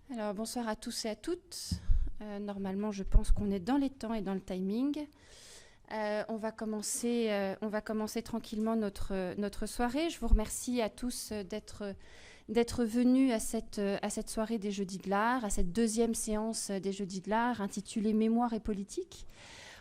Alors, bonsoir à tous et à toutes. Normalement, je pense qu'on est dans les temps et dans le timing. On va commencer tranquillement notre soirée. Je vous remercie à tous d'être venus à cette soirée des Jeudis de l'Art, à cette deuxième séance des Jeudis de l'Art intitulée Mémoire et politique.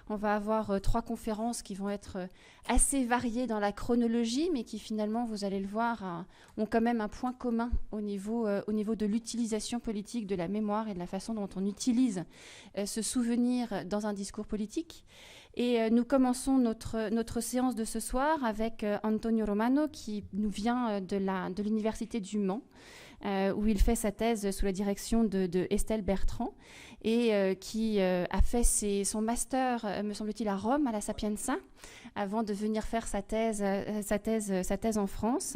On va avoir 3 conférences qui vont être assez variées dans la chronologie, mais qui finalement, vous allez le voir, ont quand même un point commun au niveau de l'utilisation politique de la mémoire et de la façon dont on utilise ce souvenir dans un discours politique. Et nous commençons notre séance de ce soir avec Antonio Romano, qui nous vient de l'Université du Mans, où il fait sa thèse sous la direction de Estelle Bertrand, et qui a fait son master, me semble-t-il, à Rome, à la Sapienza, avant de venir faire sa thèse en France,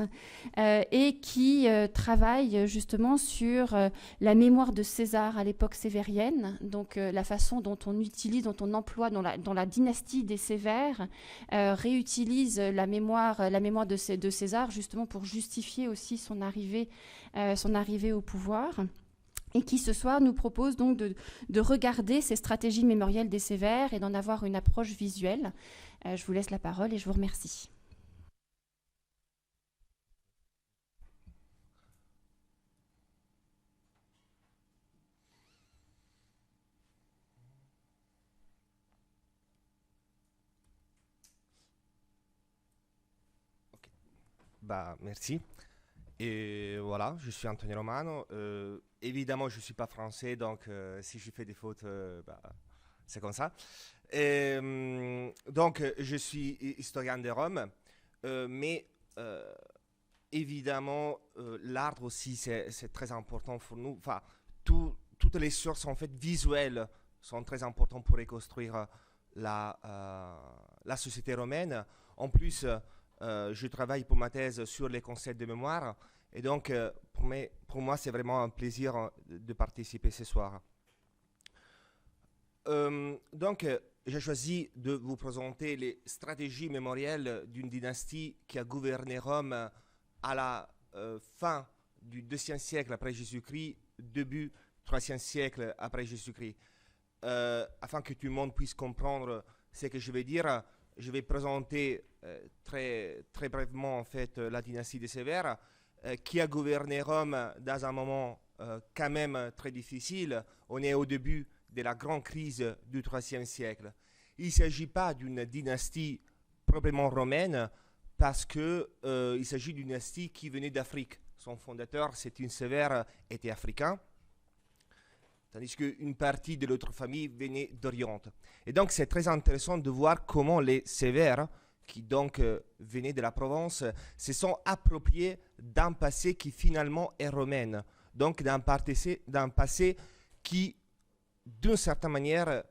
et qui travaille justement sur la mémoire de César à l'époque sévérienne, donc la façon dont on utilise, dont on emploie dans la dynastie des Sévères, réutilise la mémoire de César justement pour justifier aussi son arrivée au pouvoir, et qui ce soir nous propose donc de regarder ces stratégies mémorielles des Sévères et d'en avoir une approche visuelle. Je vous laisse la parole et je vous remercie. Ok. Bah, merci. Et voilà, je suis Antonio Romano. Évidemment, je ne suis pas français, donc si je fais des fautes, bah, c'est comme ça. Donc, je suis historien de Rome, mais évidemment, l'art aussi, c'est très important pour nous. Enfin, toutes les sources en fait visuelles sont très importantes pour reconstruire la société romaine. En plus, je travaille pour ma thèse sur les concepts de mémoire, et donc pour moi, c'est vraiment un plaisir de participer ce soir. Donc, j'ai choisi de vous présenter les stratégies mémorielles d'une dynastie qui a gouverné Rome à la fin du IIe siècle après Jésus-Christ, début IIIe siècle après Jésus-Christ. Afin que tout le monde puisse comprendre ce que je vais dire, je vais présenter très, très brièvement en fait la dynastie des Sévères, qui a gouverné Rome dans un moment quand même très difficile. On est au début de la grande crise du IIIe siècle. Il ne s'agit pas d'une dynastie proprement romaine, parce qu'il s'agit d'une dynastie qui venait d'Afrique. Son fondateur, c'est une Sévère, était africain, tandis qu'une partie de l'autre famille venait d'Orient. Et donc c'est très intéressant de voir comment les Sévères, qui donc venaient de la Provence, se sont appropriés d'un passé qui finalement est romain, donc d'un passé qui, d'une certaine manière,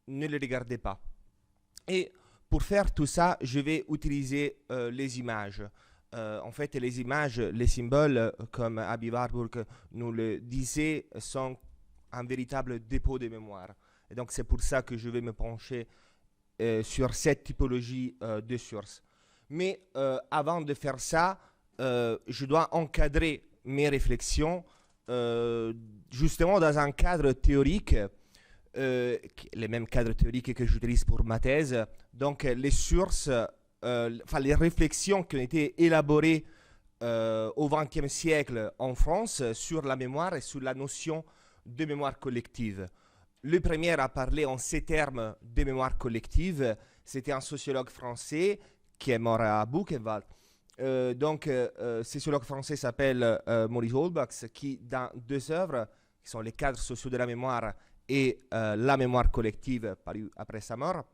ne le regardait pas. Et pour faire tout ça, je vais utiliser les images. En fait, les images, les symboles, comme Aby Warburg nous le disait, sont un véritable dépôt de mémoire. Et donc, c'est pour ça que je vais me pencher sur cette typologie de sources. Mais avant de faire ça, je dois encadrer mes réflexions justement dans un cadre théorique, les mêmes cadres théoriques que j'utilise pour ma thèse. Donc, les sources, enfin les réflexions qui ont été élaborées au XXe siècle en France sur la mémoire et sur la notion de mémoire collective. Le premier à parler en ces termes de mémoire collective, c'était un sociologue français qui est mort à Buchenwald. Ce sociologue français s'appelle Maurice Holbach, qui, dans 2 œuvres, qui sont les cadres sociaux de la mémoire et la mémoire collective, parue après sa mort,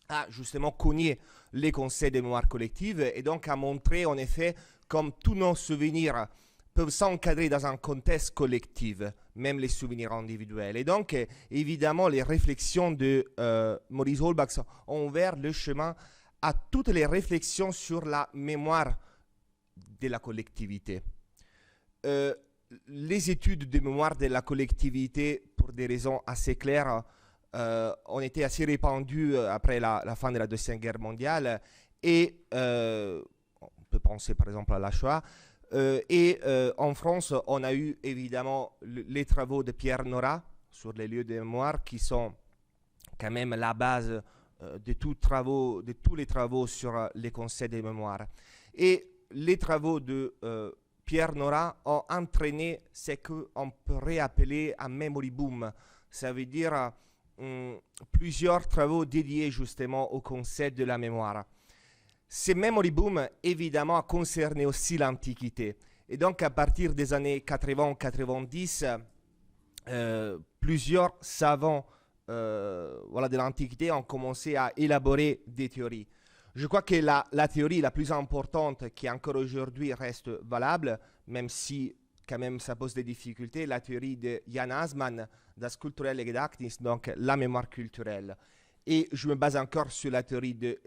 a justement cogné les concepts de mémoire collective, et donc a montré en effet comme tous nos souvenirs peuvent s'encadrer dans un contexte collectif, même les souvenirs individuels. Et donc, évidemment, les réflexions de Maurice Holbach ont ouvert le chemin à toutes les réflexions sur la mémoire de la collectivité. Les études de mémoire de la collectivité, pour des raisons assez claires, ont été assez répandues après la fin de la Deuxième Guerre mondiale, et on peut penser par exemple à la Shoah. En France, on a eu évidemment les travaux de Pierre Nora sur les lieux de mémoire qui sont quand même la base de tous les travaux sur les concepts de mémoire. Et les travaux de Pierre Nora ont entraîné ce qu'on pourrait appeler un memory boom. Ça veut dire plusieurs travaux dédiés justement au concept de la mémoire. Ce memory boom, évidemment, a concerné aussi l'Antiquité. Et donc, à partir des années 80-90, plusieurs savants de l'Antiquité ont commencé à élaborer des théories. Je crois que la théorie la plus importante qui encore aujourd'hui reste valable, même si quand même ça pose des difficultés, la théorie de Jan Assmann, Das kulturelle Gedächtnis, donc la mémoire culturelle. Et je me base encore sur la théorie de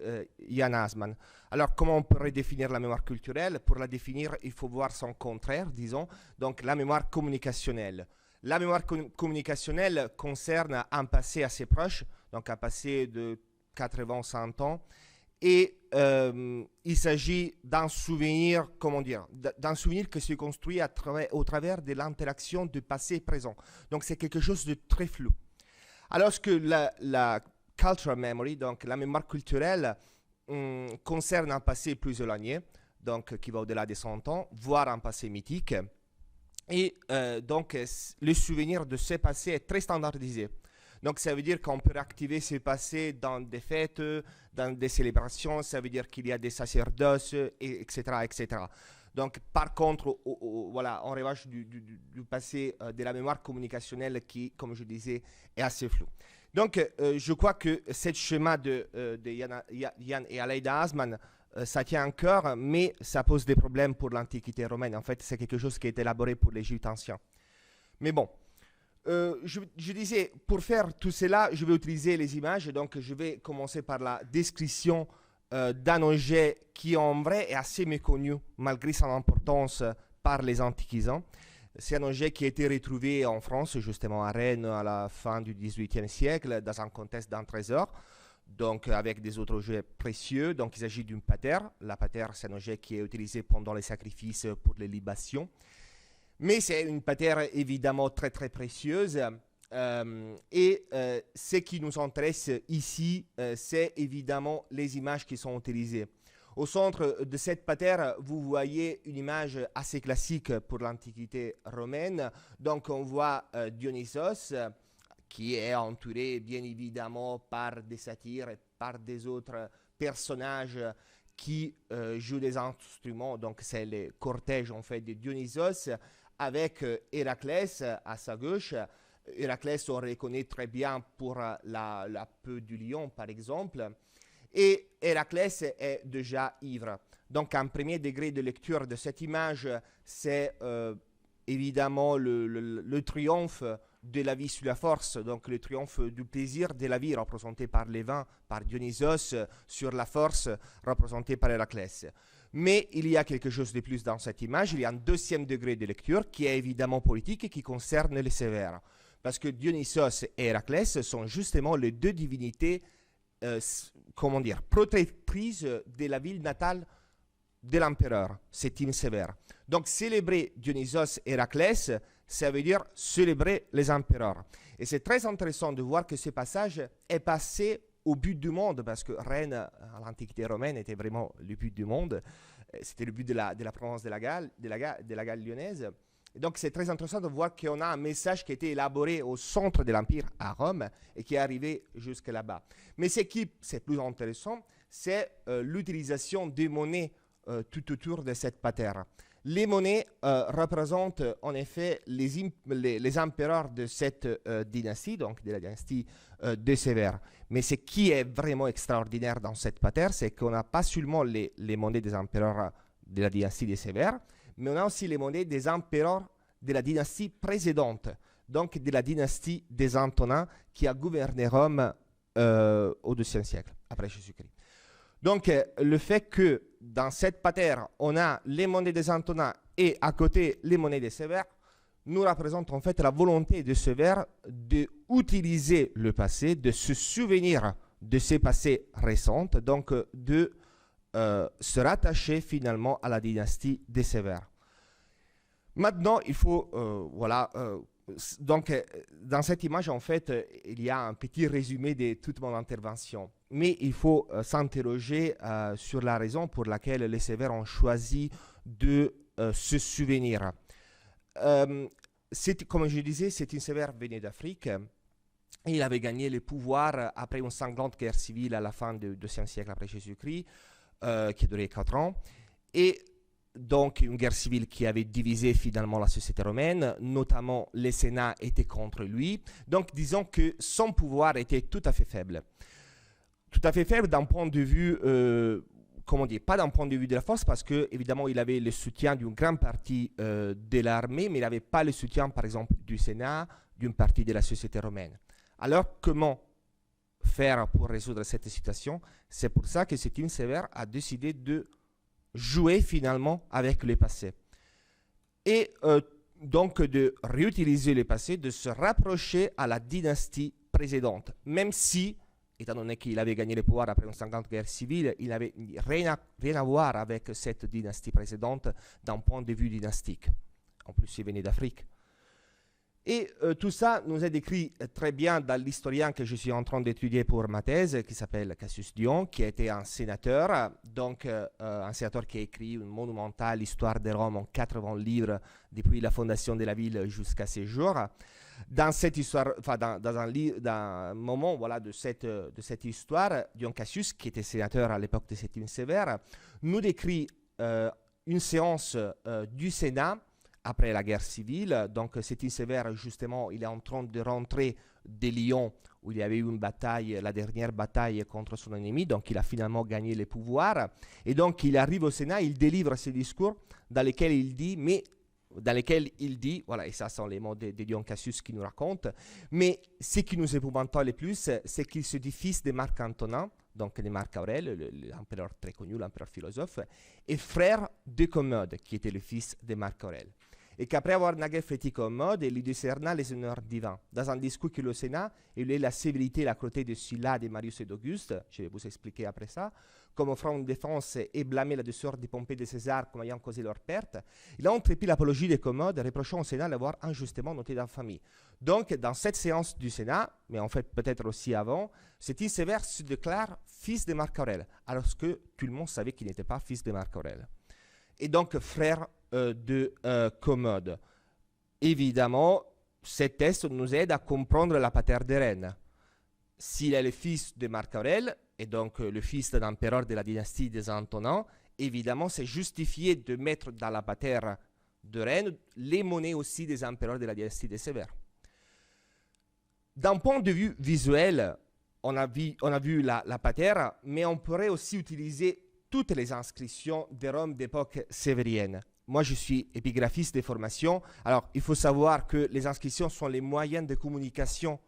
Jan Assmann. Alors, comment on pourrait définir la mémoire culturelle? Pour la définir, il faut voir son contraire, disons, donc la mémoire communicationnelle. La mémoire communicationnelle concerne un passé assez proche, donc un passé de 80-100 ans, et il s'agit d'un souvenir, comment dire, d'un souvenir qui se construit au travers de l'interaction du passé et présent. Donc c'est quelque chose de très flou. Alors que la cultural memory, donc la mémoire culturelle, concerne un passé plus éloigné, donc qui va au-delà des 100 ans, voire un passé mythique. Et donc le souvenir de ce passé est très standardisé. Donc ça veut dire qu'on peut activer ce passé dans des fêtes, dans des célébrations, ça veut dire qu'il y a des sacerdoces, etc., etc. Donc par contre, voilà, on revanche du passé de la mémoire communicationnelle qui, comme je disais, est assez flou. Donc je crois que ce schéma de Jan et Aleida Assmann, ça tient encore, mais ça pose des problèmes pour l'Antiquité romaine. En fait, c'est quelque chose qui est élaboré pour les Juifs anciens. Mais bon, je disais, pour faire tout cela, je vais utiliser les images. Donc, je vais commencer par la description d'un objet qui, en vrai, est assez méconnu, malgré son importance par les antiquisants. C'est un objet qui a été retrouvé en France, justement à Rennes, à la fin du XVIIIe siècle, dans un contexte d'un trésor. Donc, avec des autres objets précieux. Donc, il s'agit d'une patère. La patère, c'est un objet qui est utilisé pendant les sacrifices pour les libations. Mais c'est une patère évidemment très, très précieuse. Ce qui nous intéresse ici, c'est évidemment les images qui sont utilisées. Au centre de cette patère, vous voyez une image assez classique pour l'Antiquité romaine. Donc, on voit Dionysos, qui est entouré bien évidemment par des satyres et par des autres personnages qui jouent des instruments. Donc c'est le cortège en fait de Dionysos avec Héraclès à sa gauche. Héraclès on reconnaît très bien pour la peau du lion par exemple. Et Héraclès est déjà ivre. Donc un premier degré de lecture de cette image, c'est évidemment le triomphe de la vie sur la force, donc le triomphe du plaisir de la vie représenté par les vins, par Dionysos, sur la force représentée par Héraclès. Mais il y a quelque chose de plus dans cette image, il y a un deuxième degré de lecture qui est évidemment politique et qui concerne les sévères. Parce que Dionysos et Héraclès sont justement les deux divinités, protectrices de la ville natale de l'empereur, Septime Sévère. Donc célébrer Dionysos et Héraclès, ça veut dire célébrer les empereurs. Et c'est très intéressant de voir que ce passage est passé au but du monde, parce que Rennes, à l'Antiquité romaine, était vraiment le but du monde. C'était le but de la province de la Galle lyonnaise. Et donc c'est très intéressant de voir qu'on a un message qui a été élaboré au centre de l'Empire, à Rome, et qui est arrivé jusque là-bas. Mais ce qui est plus intéressant, c'est l'utilisation des monnaies tout autour de cette patère. Les monnaies représentent en effet les empereurs de cette dynastie, donc de la dynastie des Sévères. Mais ce qui est vraiment extraordinaire dans cette patère, c'est qu'on n'a pas seulement les monnaies des empereurs de la dynastie des Sévères, mais on a aussi les monnaies des empereurs de la dynastie précédente, donc de la dynastie des Antonins qui a gouverné Rome au XIIe siècle, après Jésus-Christ. Donc, le fait que dans cette patère, on a les monnaies des Antonins et à côté les monnaies des Sévères, nous représente en fait la volonté de Sévère d'utiliser le passé, de se souvenir de ces passés récents, donc de se rattacher finalement à la dynastie des Sévères. Maintenant, il faut, donc, dans cette image, en fait, il y a un petit résumé de toute mon intervention. Mais il faut s'interroger sur la raison pour laquelle les Sévères ont choisi de se souvenir. Comme je disais, c'est une Sévère venue d'Afrique. Il avait gagné le pouvoir après une sanglante guerre civile à la fin du IIe siècle après Jésus-Christ, qui a duré 4 ans. Et donc une guerre civile qui avait divisé finalement la société romaine, notamment le Sénat était contre lui. Donc disons que son pouvoir était tout à fait faible. Tout à fait faible d'un point de vue, comment dire, pas d'un point de vue de la force, parce que évidemment il avait le soutien d'une grande partie de l'armée, mais il n'avait pas le soutien par exemple du Sénat, d'une partie de la société romaine. Alors comment faire pour résoudre cette situation? C'est pour ça que Septime Sévère a décidé de jouer finalement avec le passé. Et donc de réutiliser le passé, de se rapprocher à la dynastie précédente. Même si, étant donné qu'il avait gagné le pouvoir après une 50 guerre civile, il n'avait rien à voir avec cette dynastie précédente d'un point de vue dynastique. En plus, il venait d'Afrique. Et tout ça nous est décrit très bien dans l'historien que je suis en train d'étudier pour ma thèse, qui s'appelle Cassius Dion, qui a été un sénateur, donc un sénateur qui a écrit une monumentale histoire de Rome en 80 livres depuis la fondation de la ville jusqu'à ses jours. Dans cette histoire, enfin dans un moment voilà, de cette histoire, Dion Cassius, qui était sénateur à l'époque de Septime Sévère, nous décrit une séance du Sénat après la guerre civile. Donc Septime Sévère, justement, il est en train de rentrer de Lyon, où il y avait eu une bataille, la dernière bataille contre son ennemi, donc il a finalement gagné le pouvoir. Et donc il arrive au Sénat, il délivre ses discours dans lesquels il dit, voilà, et ça sont les mots de Dion Cassius qui nous raconte, mais ce qui nous épouvanta le plus, c'est qu'il se dit fils de Marc Antonin, donc de Marc Aurèle, l'empereur très connu, l'empereur philosophe, et frère de Commode, qui était le fils de Marc Aurèle. Et qu'après avoir naguère fêté Commode, il lui décerna les honneurs divins. Dans un discours que le Sénat, il eut la sévérité et la cruauté de Sylla, de Marius et d'Auguste, je vais vous expliquer après ça, comme offrant une défense et blâmer la douceur des Pompée de César comme ayant causé leur perte. Il a entrepris l'apologie de Commode, reprochant au Sénat l'avoir injustement noté d'infamie. Donc, dans cette séance du Sénat, mais en fait peut-être aussi avant, Septime Sévère se déclare fils de Marc Aurèle, alors que tout le monde savait qu'il n'était pas fils de Marc Aurèle. Et donc frère de Commode. Évidemment, ce texte nous aide à comprendre la patère de Rennes. S'il est le fils de Marc Aurèle, et donc le fils d'un empereur de la dynastie des Antonins, évidemment, c'est justifié de mettre dans la patère de Rennes les monnaies aussi des empereurs de la dynastie des Sévères. D'un point de vue visuel, on a vu la patère, mais on pourrait aussi utiliser toutes les inscriptions de Rome d'époque sévérienne. Moi, je suis épigraphiste de formation. Alors, il faut savoir que les inscriptions sont les moyens de communication,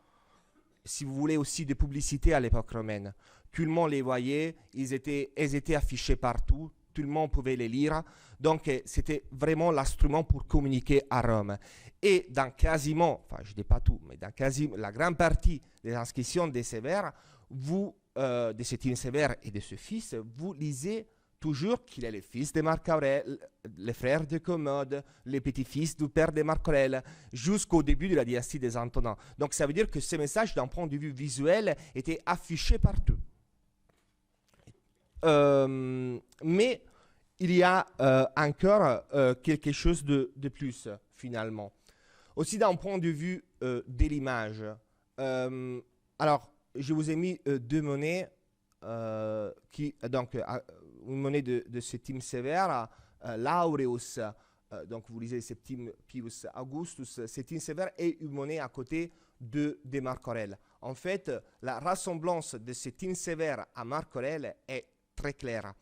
si vous voulez, aussi de publicité à l'époque romaine. Tout le monde les voyait, elles étaient affichées partout, tout le monde pouvait les lire. Donc, c'était vraiment l'instrument pour communiquer à Rome. Et dans quasiment, enfin, je ne dis pas tout, mais dans quasiment la grande partie des inscriptions des Sévères, de Septime Sévère et de ce fils, vous lisez toujours qu'il est le fils de Marc Aurèle, le frère de Commode, le petit-fils du père de Marc Aurèle, jusqu'au début de la dynastie des Antonins. Donc ça veut dire que ce message, d'un point de vue visuel, était affiché partout. Mais il y a encore quelque chose de plus, finalement. Aussi d'un point de vue de l'image. Alors, je vous ai mis deux monnaies, donc une monnaie de Septime Sévère, l'Aureus, donc vous lisez Septime Pius Augustus, Septime Sévère, et une monnaie à côté de Marc Aurèle. En fait, la ressemblance de Septime Sévère à Marc Aurèle est très claire.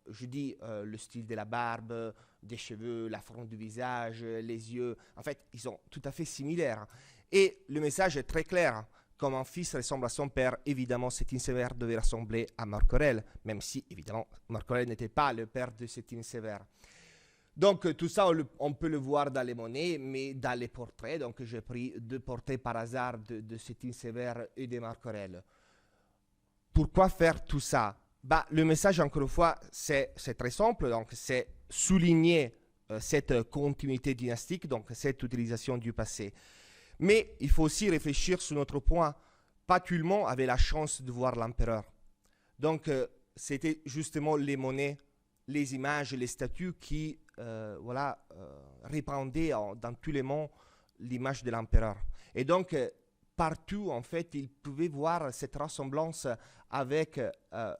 Je dis le style de la barbe, des cheveux, la forme du visage, les yeux, en fait, ils sont tout à fait similaires. Et le message est très clair. Comme un fils ressemble à son père, évidemment, Septime Sévère devait ressembler à Marc Aurèle, même si, évidemment, Marc Aurèle n'était pas le père de Septime Sévère. Donc, tout ça, on peut le voir dans les monnaies, mais dans les portraits. Donc, j'ai pris deux portraits par hasard de Septime Sévère et de Marc Aurèle. Pourquoi faire tout ça? Le message, encore une fois, c'est très simple. Donc, c'est souligner cette continuité dynastique, donc cette utilisation du passé. Mais il faut aussi réfléchir sur notre point. Pas tout le monde avait la chance de voir l'empereur. Donc, c'était justement les monnaies, les images, les statues qui répandaient dans tous les mondes l'image de l'empereur. Et donc, partout, en fait, ils pouvaient voir cette ressemblance avec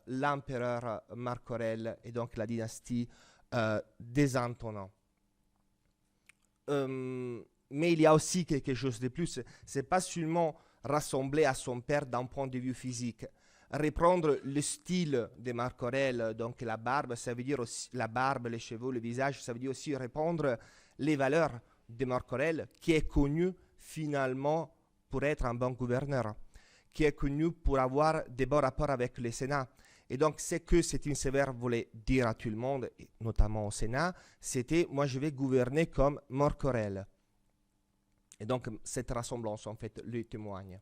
l'empereur Marc Aurèle et donc la dynastie des Antonins. Mais il y a aussi quelque chose de plus. C'est pas seulement rassembler à son père d'un point de vue physique. Reprendre le style de Marc Aurèle, donc la barbe, ça veut dire aussi la barbe, les cheveux, le visage, ça veut dire aussi reprendre les valeurs de Marc Aurèle, qui est connu finalement pour être un bon gouverneur, qui est connu pour avoir des bons rapports avec le Sénat. Et donc, ce que Septime Sévère voulait dire à tout le monde, et notamment au Sénat, c'était « moi, je vais gouverner comme Marc Aurèle ». Et donc, cette ressemblance, en fait, le témoigne.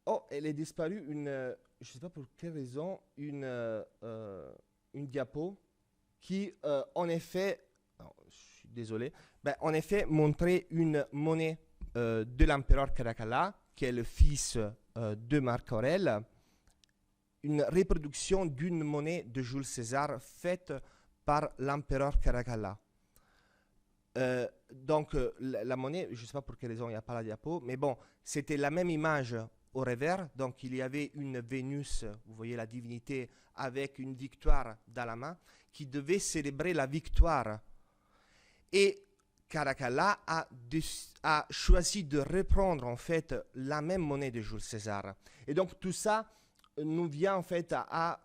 Oh, elle est disparue, je ne sais pas pour quelle raison, une diapo qui, en effet, je suis désolé, en effet, montrait une monnaie de l'empereur Caracalla, qui est le fils de Marc Aurèle, une reproduction d'une monnaie de Jules César faite par l'empereur Caracalla. Donc, la monnaie, je ne sais pas pour quelle raison il n'y a pas la diapo, mais bon, c'était la même image au revers. Donc, il y avait une Vénus, vous voyez la divinité, avec une victoire dans la main, qui devait célébrer la victoire. Et Caracalla a choisi de reprendre, en fait, la même monnaie de Jules César. Et donc, tout ça nous vient, en fait, à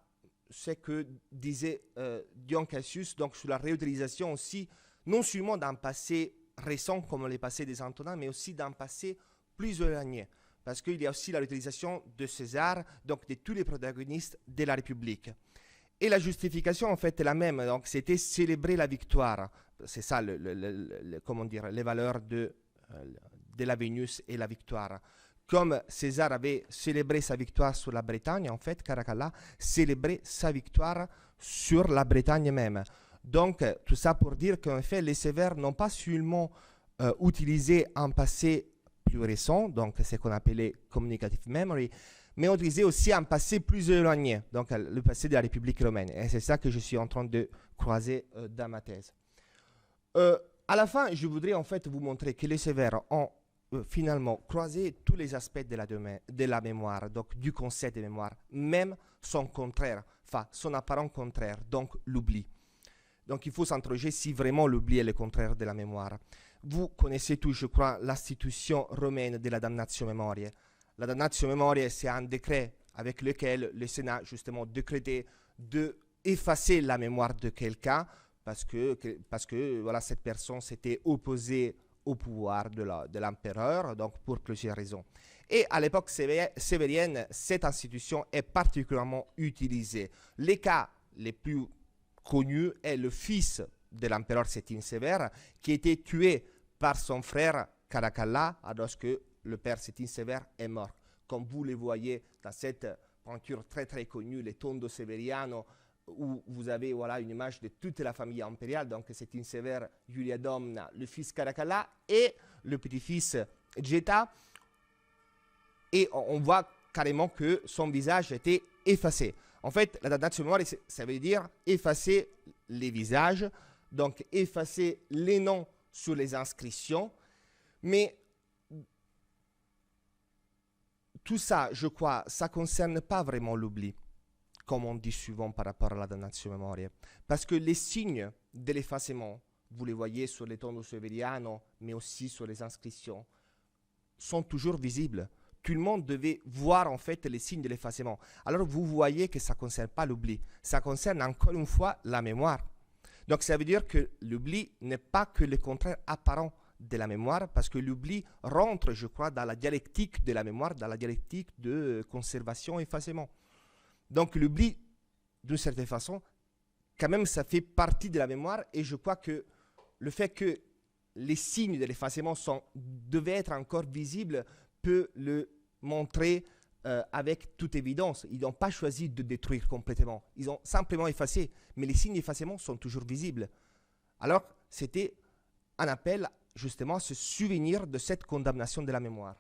ce que disait Dion Cassius, donc sur la réutilisation aussi, non seulement d'un passé récent comme le passé des Antonins, mais aussi d'un passé plus éloigné. Parce qu'il y a aussi la réutilisation de César, donc de tous les protagonistes de la République. Et la justification, en fait, est la même. Donc, c'était célébrer la victoire. C'est ça, comment dire, les valeurs de la Vénus et la victoire. Comme César avait célébré sa victoire sur la Bretagne, en fait, Caracalla célébrait sa victoire sur la Bretagne même. Donc, tout ça pour dire qu'en fait, les Sévères n'ont pas seulement utilisé un passé plus récent, donc ce qu'on appelait communicative memory, mais ont utilisé aussi un passé plus éloigné, donc le passé de la République romaine. Et c'est ça que je suis en train de croiser dans ma thèse. À la fin, je voudrais en fait vous montrer que les Sévères ont finalement croisé tous les aspects de la mémoire, donc du concept de mémoire, même son contraire, enfin son apparent contraire, donc l'oubli. Donc il faut s'interroger si vraiment l'oubli est le contraire de la mémoire. Vous connaissez tous, je crois, l'institution romaine de la damnatio memoriae. La damnatio memoriae, c'est un décret avec lequel le Sénat, justement, décrétait d'effacer la mémoire de quelqu'un parce que voilà, cette personne s'était opposée au pouvoir de l'empereur, donc pour plusieurs raisons. Et à l'époque sévérienne, cette institution est particulièrement utilisée. Les cas les plus connu est le fils de l'empereur Septime Sévère qui a été tué par son frère Caracalla lorsque le père Septime Sévère est mort. Comme vous le voyez dans cette peinture très très connue, le Tondo Severiano, où vous avez voilà, une image de toute la famille impériale, donc Septime Sévère, Julia Domna, le fils Caracalla et le petit-fils Geta. Et on voit carrément que son visage était effacé. En fait, la damnatio memoriae, ça veut dire effacer les visages, donc effacer les noms sur les inscriptions. Mais tout ça, je crois, ça ne concerne pas vraiment l'oubli, comme on dit souvent par rapport à la damnatio memoriae. Parce que les signes de l'effacement, vous les voyez sur les Tondo Severiano, mais aussi sur les inscriptions, sont toujours visibles. Tout le monde devait voir en fait les signes de l'effacement. Alors vous voyez que ça ne concerne pas l'oubli. Ça concerne encore une fois la mémoire. Donc ça veut dire que l'oubli n'est pas que le contraire apparent de la mémoire, parce que l'oubli rentre, je crois, dans la dialectique de la mémoire, dans la dialectique de conservation et effacement. Donc l'oubli, d'une certaine façon, quand même, ça fait partie de la mémoire, et je crois que le fait que les signes de l'effacement devaient être encore visibles peut le montrer avec toute évidence. Ils n'ont pas choisi de détruire complètement. Ils ont simplement effacé. Mais les signes d'effacement sont toujours visibles. Alors, c'était un appel justement à se souvenir de cette condamnation de la mémoire.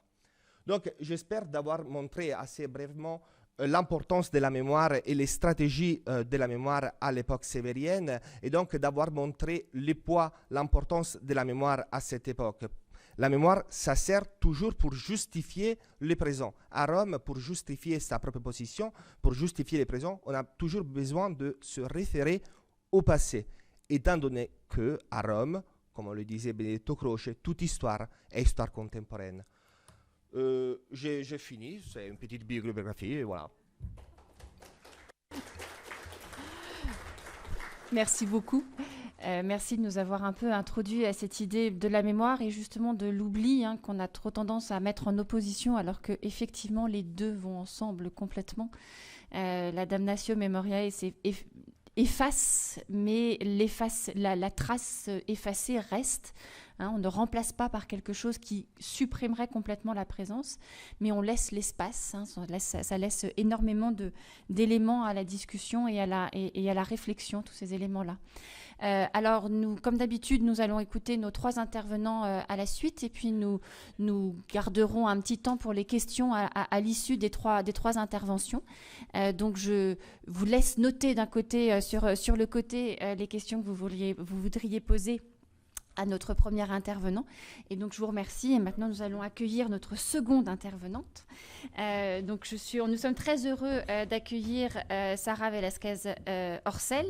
Donc, j'espère d'avoir montré assez brièvement l'importance de la mémoire et les stratégies de la mémoire à l'époque sévérienne, et donc d'avoir montré le poids, l'importance de la mémoire à cette époque. La mémoire, ça sert toujours pour justifier le présent. À Rome, pour justifier sa propre position, pour justifier le présent, on a toujours besoin de se référer au passé, étant donné que à Rome, comme on le disait Benedetto Croce, toute histoire est histoire contemporaine. J'ai fini, c'est une petite biographie, et voilà. Merci beaucoup. Merci de nous avoir un peu introduit à cette idée de la mémoire et justement de l'oubli, qu'on a trop tendance à mettre en opposition, alors que effectivement les deux vont ensemble complètement. La damnatio memoriae efface, mais la trace effacée reste. On ne remplace pas par quelque chose qui supprimerait complètement la présence, mais on laisse l'espace. Ça laisse énormément d'éléments à la discussion et à la réflexion, tous ces éléments-là. Alors, comme d'habitude, nous allons écouter nos 3 intervenants à la suite, et puis nous garderons un petit temps pour les questions à l'issue des trois interventions. Donc, je vous laisse noter d'un côté, sur le côté, les questions que vous voudriez poser à notre première intervenant. Et donc, je vous remercie. Et maintenant, nous allons accueillir notre seconde intervenante. Donc, nous sommes très heureux d'accueillir Sarah Velasquez-Orcel,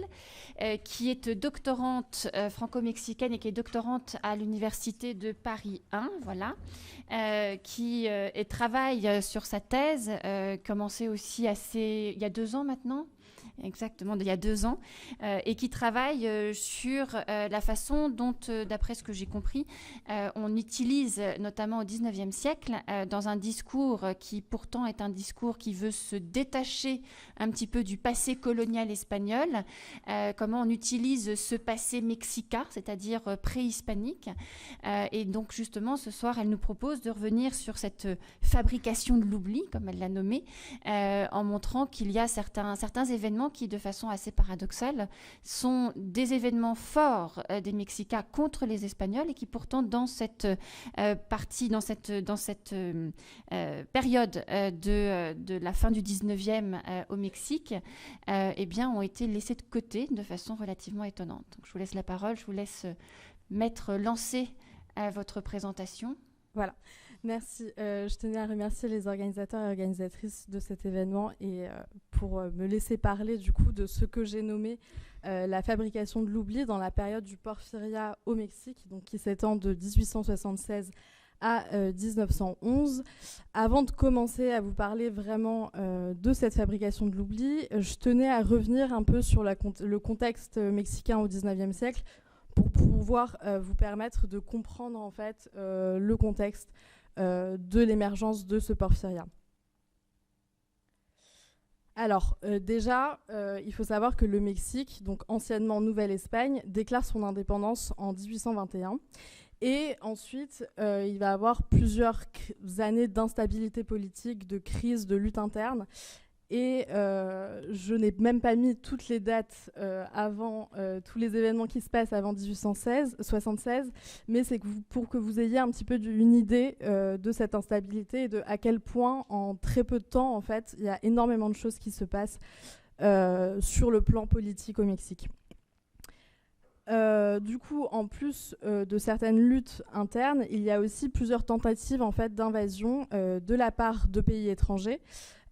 qui est doctorante franco-mexicaine et qui est doctorante à l'Université de Paris 1, voilà, qui travaille sur sa thèse, commencée aussi il y a 2 ans maintenant. Exactement, il y a 2 ans, et qui travaille sur la façon dont, d'après ce que j'ai compris, on utilise, notamment au XIXe siècle, dans un discours qui pourtant est un discours qui veut se détacher un petit peu du passé colonial espagnol, comment on utilise ce passé mexicain, c'est-à-dire préhispanique. Et donc justement, ce soir, elle nous propose de revenir sur cette fabrication de l'oubli, comme elle l'a nommé, en montrant qu'il y a certains événements qui, de façon assez paradoxale, sont des événements forts des Mexicains contre les Espagnols et qui pourtant, dans cette période de la fin du 19e au Mexique, eh bien, ont été laissés de côté de façon relativement étonnante. Donc, je vous laisse la parole, je vous laisse lancer votre présentation. Voilà. Merci. Je tenais à remercier les organisateurs et organisatrices de cet événement et pour me laisser parler du coup de ce que j'ai nommé la fabrication de l'oubli dans la période du Porfiria au Mexique, donc qui s'étend de 1876 à 1911. Avant de commencer à vous parler vraiment de cette fabrication de l'oubli, je tenais à revenir un peu sur le contexte mexicain au XIXe siècle pour pouvoir vous permettre de comprendre en fait le contexte de l'émergence de ce porphyria. Alors, déjà, il faut savoir que le Mexique, donc anciennement Nouvelle-Espagne, déclare son indépendance en 1821. Et ensuite, il va y avoir plusieurs années d'instabilité politique, de crise, de lutte interne. Et je n'ai même pas mis toutes les dates avant tous les événements qui se passent avant 1876, mais c'est pour que vous ayez un petit peu une idée de cette instabilité et de à quel point en très peu de temps, en fait, il y a énormément de choses qui se passent sur le plan politique au Mexique. Du coup, en plus de certaines luttes internes, il y a aussi plusieurs tentatives en fait, d'invasion de la part de pays étrangers,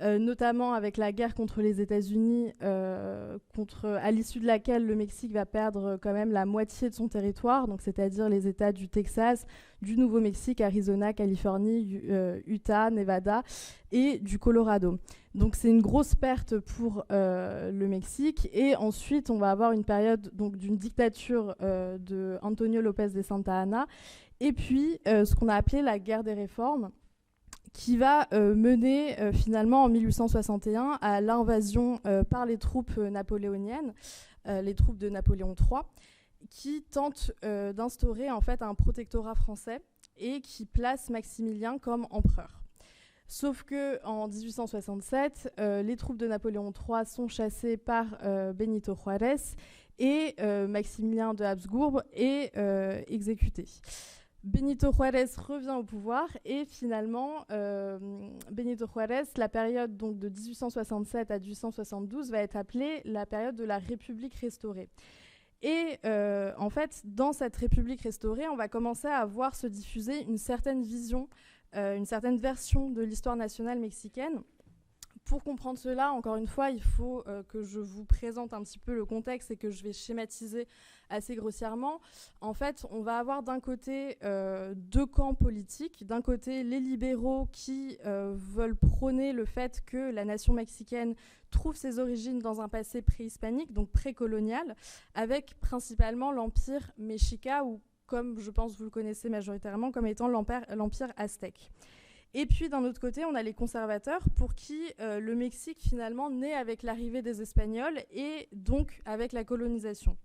notamment avec la guerre contre les États-Unis, à l'issue de laquelle le Mexique va perdre quand même la moitié de son territoire, donc c'est-à-dire les États du Texas, du Nouveau-Mexique, Arizona, Californie, Utah, Nevada et du Colorado. Donc c'est une grosse perte pour le Mexique. Et ensuite, on va avoir une période donc, d'une dictature de Antonio López de Santa Anna, et puis ce qu'on a appelé la guerre des réformes, qui va mener finalement en 1861 à l'invasion par les troupes napoléoniennes, les troupes de Napoléon III, qui tentent d'instaurer en fait un protectorat français et qui place Maximilien comme empereur. Sauf qu'en 1867, les troupes de Napoléon III sont chassées par Benito Juárez et Maximilien de Habsbourg est exécuté. Benito Juárez revient au pouvoir et finalement, Benito Juárez, la période donc, de 1867 à 1872 va être appelée la période de la République restaurée. Et en fait, dans cette République restaurée, on va commencer à voir se diffuser une certaine vision, une certaine version de l'histoire nationale mexicaine. Pour comprendre cela, encore une fois, il faut que je vous présente un petit peu le contexte et que je vais schématiser assez grossièrement. En fait, on va avoir d'un côté deux camps politiques. D'un côté, les libéraux qui veulent prôner le fait que la nation mexicaine trouve ses origines dans un passé préhispanique, donc précolonial, avec principalement l'empire mexica, ou comme je pense vous le connaissez majoritairement, comme étant l'empire aztèque. Et puis d'un autre côté, on a les conservateurs pour qui le Mexique finalement naît avec l'arrivée des Espagnols et donc avec la colonisation.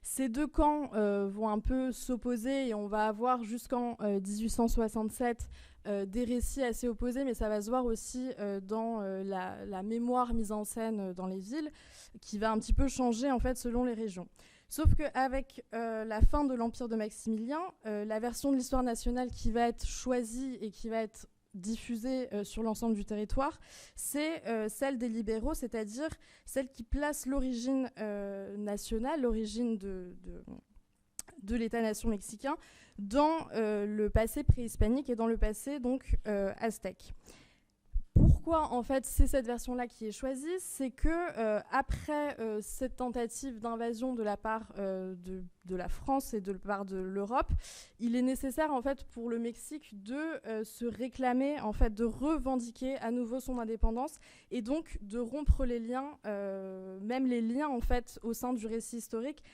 Ces deux camps vont un peu s'opposer et on va avoir jusqu'en 1867 des récits assez opposés, mais ça va se voir aussi dans la mémoire mise en scène dans les villes, qui va un petit peu changer en fait selon les régions. Sauf qu'avec la fin de l'Empire de Maximilien, la version de l'histoire nationale qui va être choisie et qui va être diffusée sur l'ensemble du territoire, c'est celle des libéraux, c'est-à-dire celle qui place l'origine nationale, l'origine de l'État-nation mexicain, dans le passé préhispanique et dans le passé donc aztèque. Pourquoi en fait c'est cette version-là qui est choisie? C'est que après cette tentative d'invasion de la part de la France et de la part de l'Europe, il est nécessaire en fait pour le Mexique de se réclamer, en fait, de revendiquer à nouveau son indépendance et donc de rompre les liens, même les liens en fait au sein du récit historique.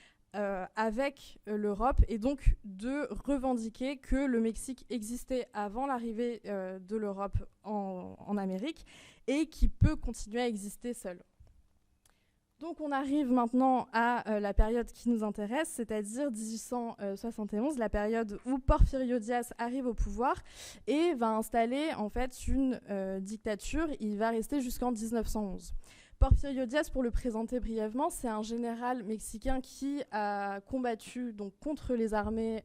Avec l'Europe et donc de revendiquer que le Mexique existait avant l'arrivée de l'Europe en Amérique et qui peut continuer à exister seul. Donc on arrive maintenant à la période qui nous intéresse, c'est-à-dire 1871, la période où Porfirio Díaz arrive au pouvoir et va installer en fait une dictature. Il va rester jusqu'en 1911. Porfirio Díaz, pour le présenter brièvement, c'est un général mexicain qui a combattu donc, contre les armées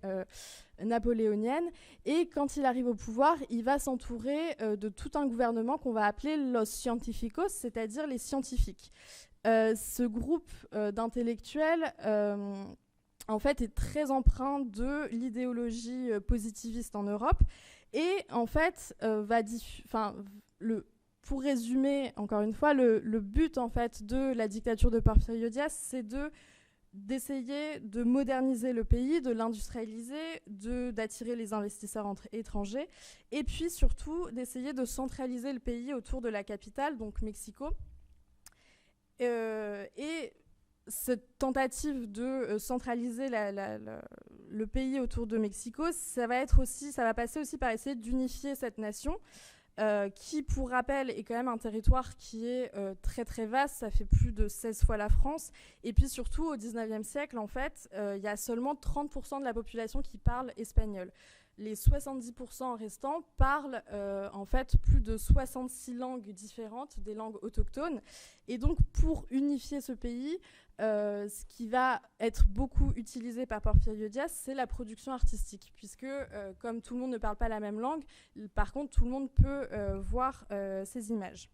napoléoniennes. Et quand il arrive au pouvoir, il va s'entourer de tout un gouvernement qu'on va appeler los científicos, c'est-à-dire les scientifiques. Ce groupe d'intellectuels en fait, est très empreint de l'idéologie positiviste en Europe. Et en fait, pour résumer, encore une fois, le but en fait, de la dictature de Porfirio Díaz, c'est d'essayer de moderniser le pays, de l'industrialiser, d'attirer les investisseurs étrangers, et puis surtout d'essayer de centraliser le pays autour de la capitale, donc Mexico. Et cette tentative de centraliser le pays autour de Mexico, ça va passer aussi par essayer d'unifier cette nation, qui, pour rappel, est quand même un territoire qui est très très vaste, ça fait plus de 16 fois la France, et puis surtout au 19e siècle, en fait, il y a seulement 30% de la population qui parle espagnol. Les 70% restants parlent en fait plus de 66 langues différentes, des langues autochtones, et donc pour unifier ce pays, ce qui va être beaucoup utilisé par Porfirio Díaz, c'est la production artistique, puisque comme tout le monde ne parle pas la même langue, par contre tout le monde peut voir ces images.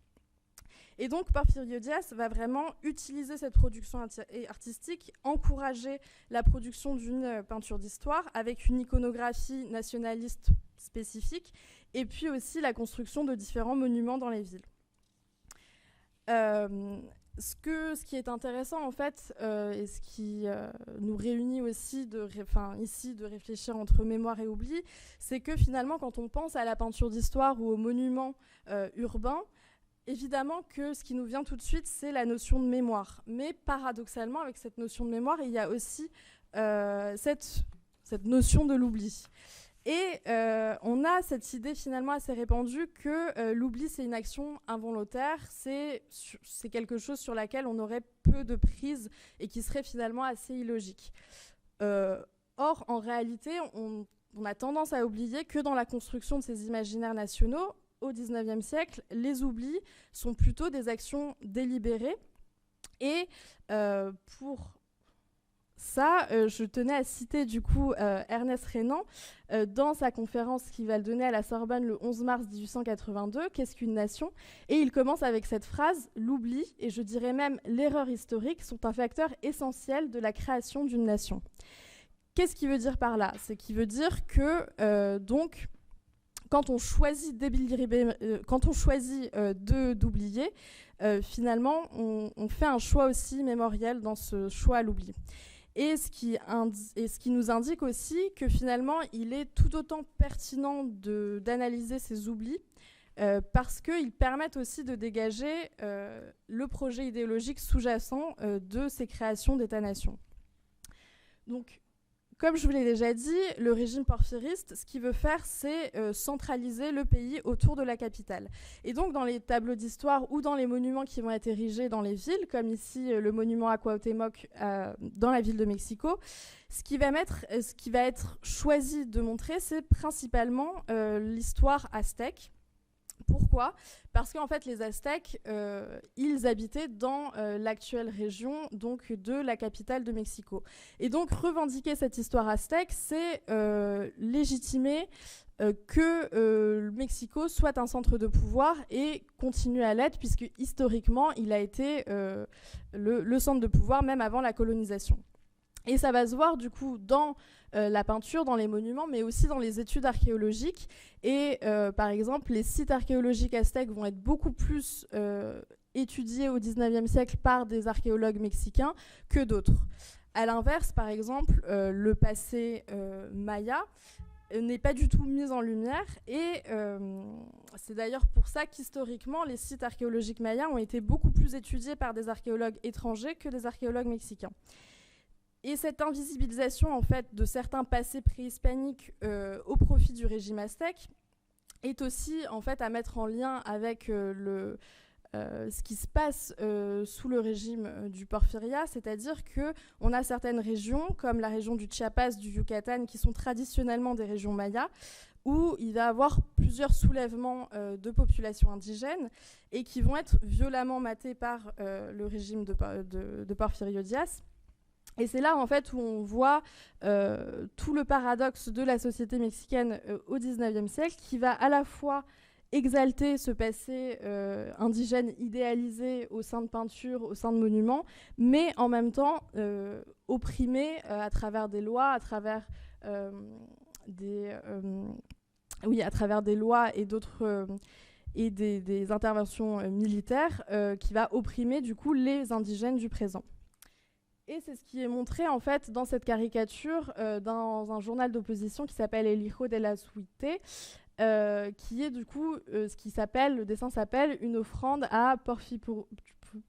Et donc Porfirio Díaz va vraiment utiliser cette production artistique, encourager la production d'une peinture d'histoire avec une iconographie nationaliste spécifique, et puis aussi la construction de différents monuments dans les villes. Ce qui est intéressant en fait, et ce qui nous réunit aussi ici de réfléchir entre mémoire et oubli, c'est que finalement quand on pense à la peinture d'histoire ou aux monuments urbains, évidemment que ce qui nous vient tout de suite, c'est la notion de mémoire. Mais paradoxalement, avec cette notion de mémoire, il y a aussi cette notion de l'oubli. Et on a cette idée finalement assez répandue que l'oubli, c'est une action involontaire, c'est quelque chose sur laquelle on aurait peu de prise et qui serait finalement assez illogique. Or, en réalité, on a tendance à oublier que dans la construction de ces imaginaires nationaux, au XIXe siècle, les oublis sont plutôt des actions délibérées. Et pour ça, je tenais à citer du coup Ernest Renan dans sa conférence qu'il va le donner à la Sorbonne le 11 mars 1882, « Qu'est-ce qu'une nation ?» Et il commence avec cette phrase « L'oubli, et je dirais même l'erreur historique, sont un facteur essentiel de la création d'une nation. » Qu'est-ce qu'il veut dire par là? C'est qu'il veut dire que donc, quand on choisit d'oublier, finalement, on fait un choix aussi mémoriel dans ce choix à l'oubli. Et ce qui nous indique aussi que finalement, il est tout autant pertinent d'analyser ces oublis parce qu'ils permettent aussi de dégager le projet idéologique sous-jacent de ces créations d'États-nations. Donc, comme je vous l'ai déjà dit, le régime porphyriste, ce qu'il veut faire, c'est centraliser le pays autour de la capitale. Et donc, dans les tableaux d'histoire ou dans les monuments qui vont être érigés dans les villes, comme ici le monument à Cuauhtémoc dans la ville de Mexico, ce qui va être choisi de montrer, c'est principalement l'histoire aztèque. Pourquoi? Parce qu'en fait, les Aztèques, ils habitaient dans l'actuelle région donc, de la capitale de Mexico. Et donc, revendiquer cette histoire aztèque, c'est légitimer que le Mexico soit un centre de pouvoir et continue à l'être, puisque historiquement, il a été le centre de pouvoir même avant la colonisation. Et ça va se voir du coup dans la peinture, dans les monuments, mais aussi dans les études archéologiques. Et par exemple, les sites archéologiques aztèques vont être beaucoup plus étudiés au XIXe siècle par des archéologues mexicains que d'autres. À l'inverse, par exemple, le passé maya n'est pas du tout mis en lumière et c'est d'ailleurs pour ça qu'historiquement, les sites archéologiques mayas ont été beaucoup plus étudiés par des archéologues étrangers que des archéologues mexicains. Et cette invisibilisation en fait, de certains passés préhispaniques au profit du régime aztèque est aussi en fait, à mettre en lien avec ce qui se passe sous le régime du Porfiria, c'est-à-dire qu'on a certaines régions, comme la région du Chiapas, du Yucatan, qui sont traditionnellement des régions mayas, où il va y avoir plusieurs soulèvements de populations indigènes et qui vont être violemment matés par le régime de Porfirio Díaz. Et c'est là, en fait, où on voit tout le paradoxe de la société mexicaine au XIXe siècle, qui va à la fois exalter ce passé indigène idéalisé au sein de peintures, au sein de monuments, mais en même temps opprimer à travers des lois, à travers des lois et d'autres... et des interventions militaires qui va opprimer, du coup, les indigènes du présent. Et c'est ce qui est montré en fait dans cette caricature dans un journal d'opposition qui s'appelle El Hijo de la Suite, qui est du coup le dessin s'appelle Une offrande à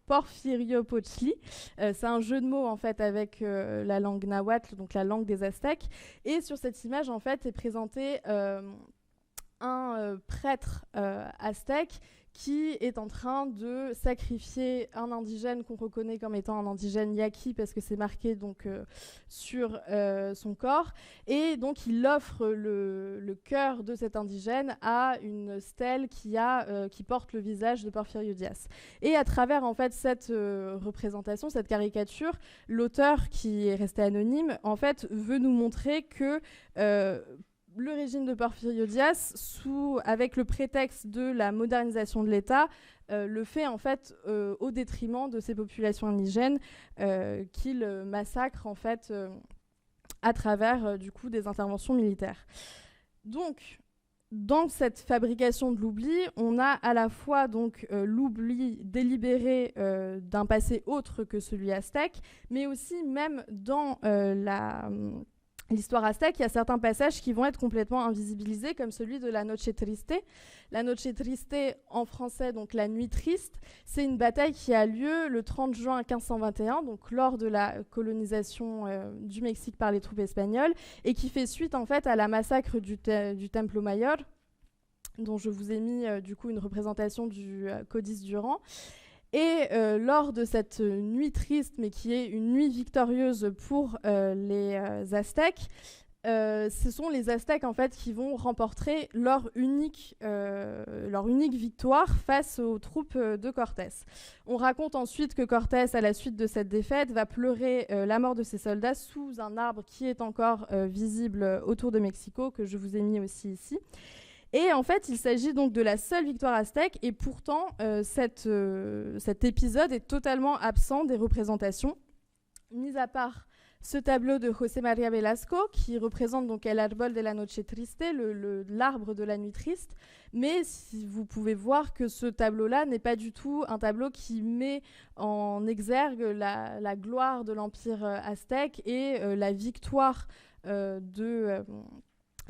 Porfirio Pochli. C'est un jeu de mots en fait avec la langue nahuatl, donc la langue des Aztèques. Et sur cette image en fait est présenté un prêtre aztèque qui est en train de sacrifier un indigène qu'on reconnaît comme étant un indigène yaqui parce que c'est marqué donc, sur son corps. Et donc, il offre le cœur de cet indigène à une stèle qui porte le visage de Porfirio Díaz. Et à travers en fait, cette représentation, cette caricature, l'auteur, qui est resté anonyme, en fait, veut nous montrer que... le régime de Porfirio Díaz, avec le prétexte de la modernisation de l'État, le fait en fait au détriment de ces populations indigènes qu'il massacre en fait à travers du coup des interventions militaires. Donc, dans cette fabrication de l'oubli, on a à la fois donc l'oubli délibéré d'un passé autre que celui aztèque, mais aussi même dans l'histoire aztèque, il y a certains passages qui vont être complètement invisibilisés, comme celui de la Noche Triste. La Noche Triste, en français, donc la nuit triste, c'est une bataille qui a lieu le 30 juin 1521, donc lors de la colonisation du Mexique par les troupes espagnoles, et qui fait suite en fait à la massacre du Templo Mayor, dont je vous ai mis du coup une représentation du Codice Durand. Et lors de cette nuit triste, mais qui est une nuit victorieuse pour les Aztèques, ce sont les Aztèques en fait qui vont remporter leur unique victoire face aux troupes de Cortés. On raconte ensuite que Cortés, à la suite de cette défaite, va pleurer la mort de ses soldats sous un arbre qui est encore visible autour de Mexico, que je vous ai mis aussi ici. Et en fait, il s'agit donc de la seule victoire aztèque, et pourtant cet épisode est totalement absent des représentations, mis à part ce tableau de José María Velasco qui représente donc El Árbol de la Noche Triste, l'arbre de la nuit triste. Mais si vous pouvez voir que ce tableau-là n'est pas du tout un tableau qui met en exergue la gloire de l'Empire aztèque et la victoire de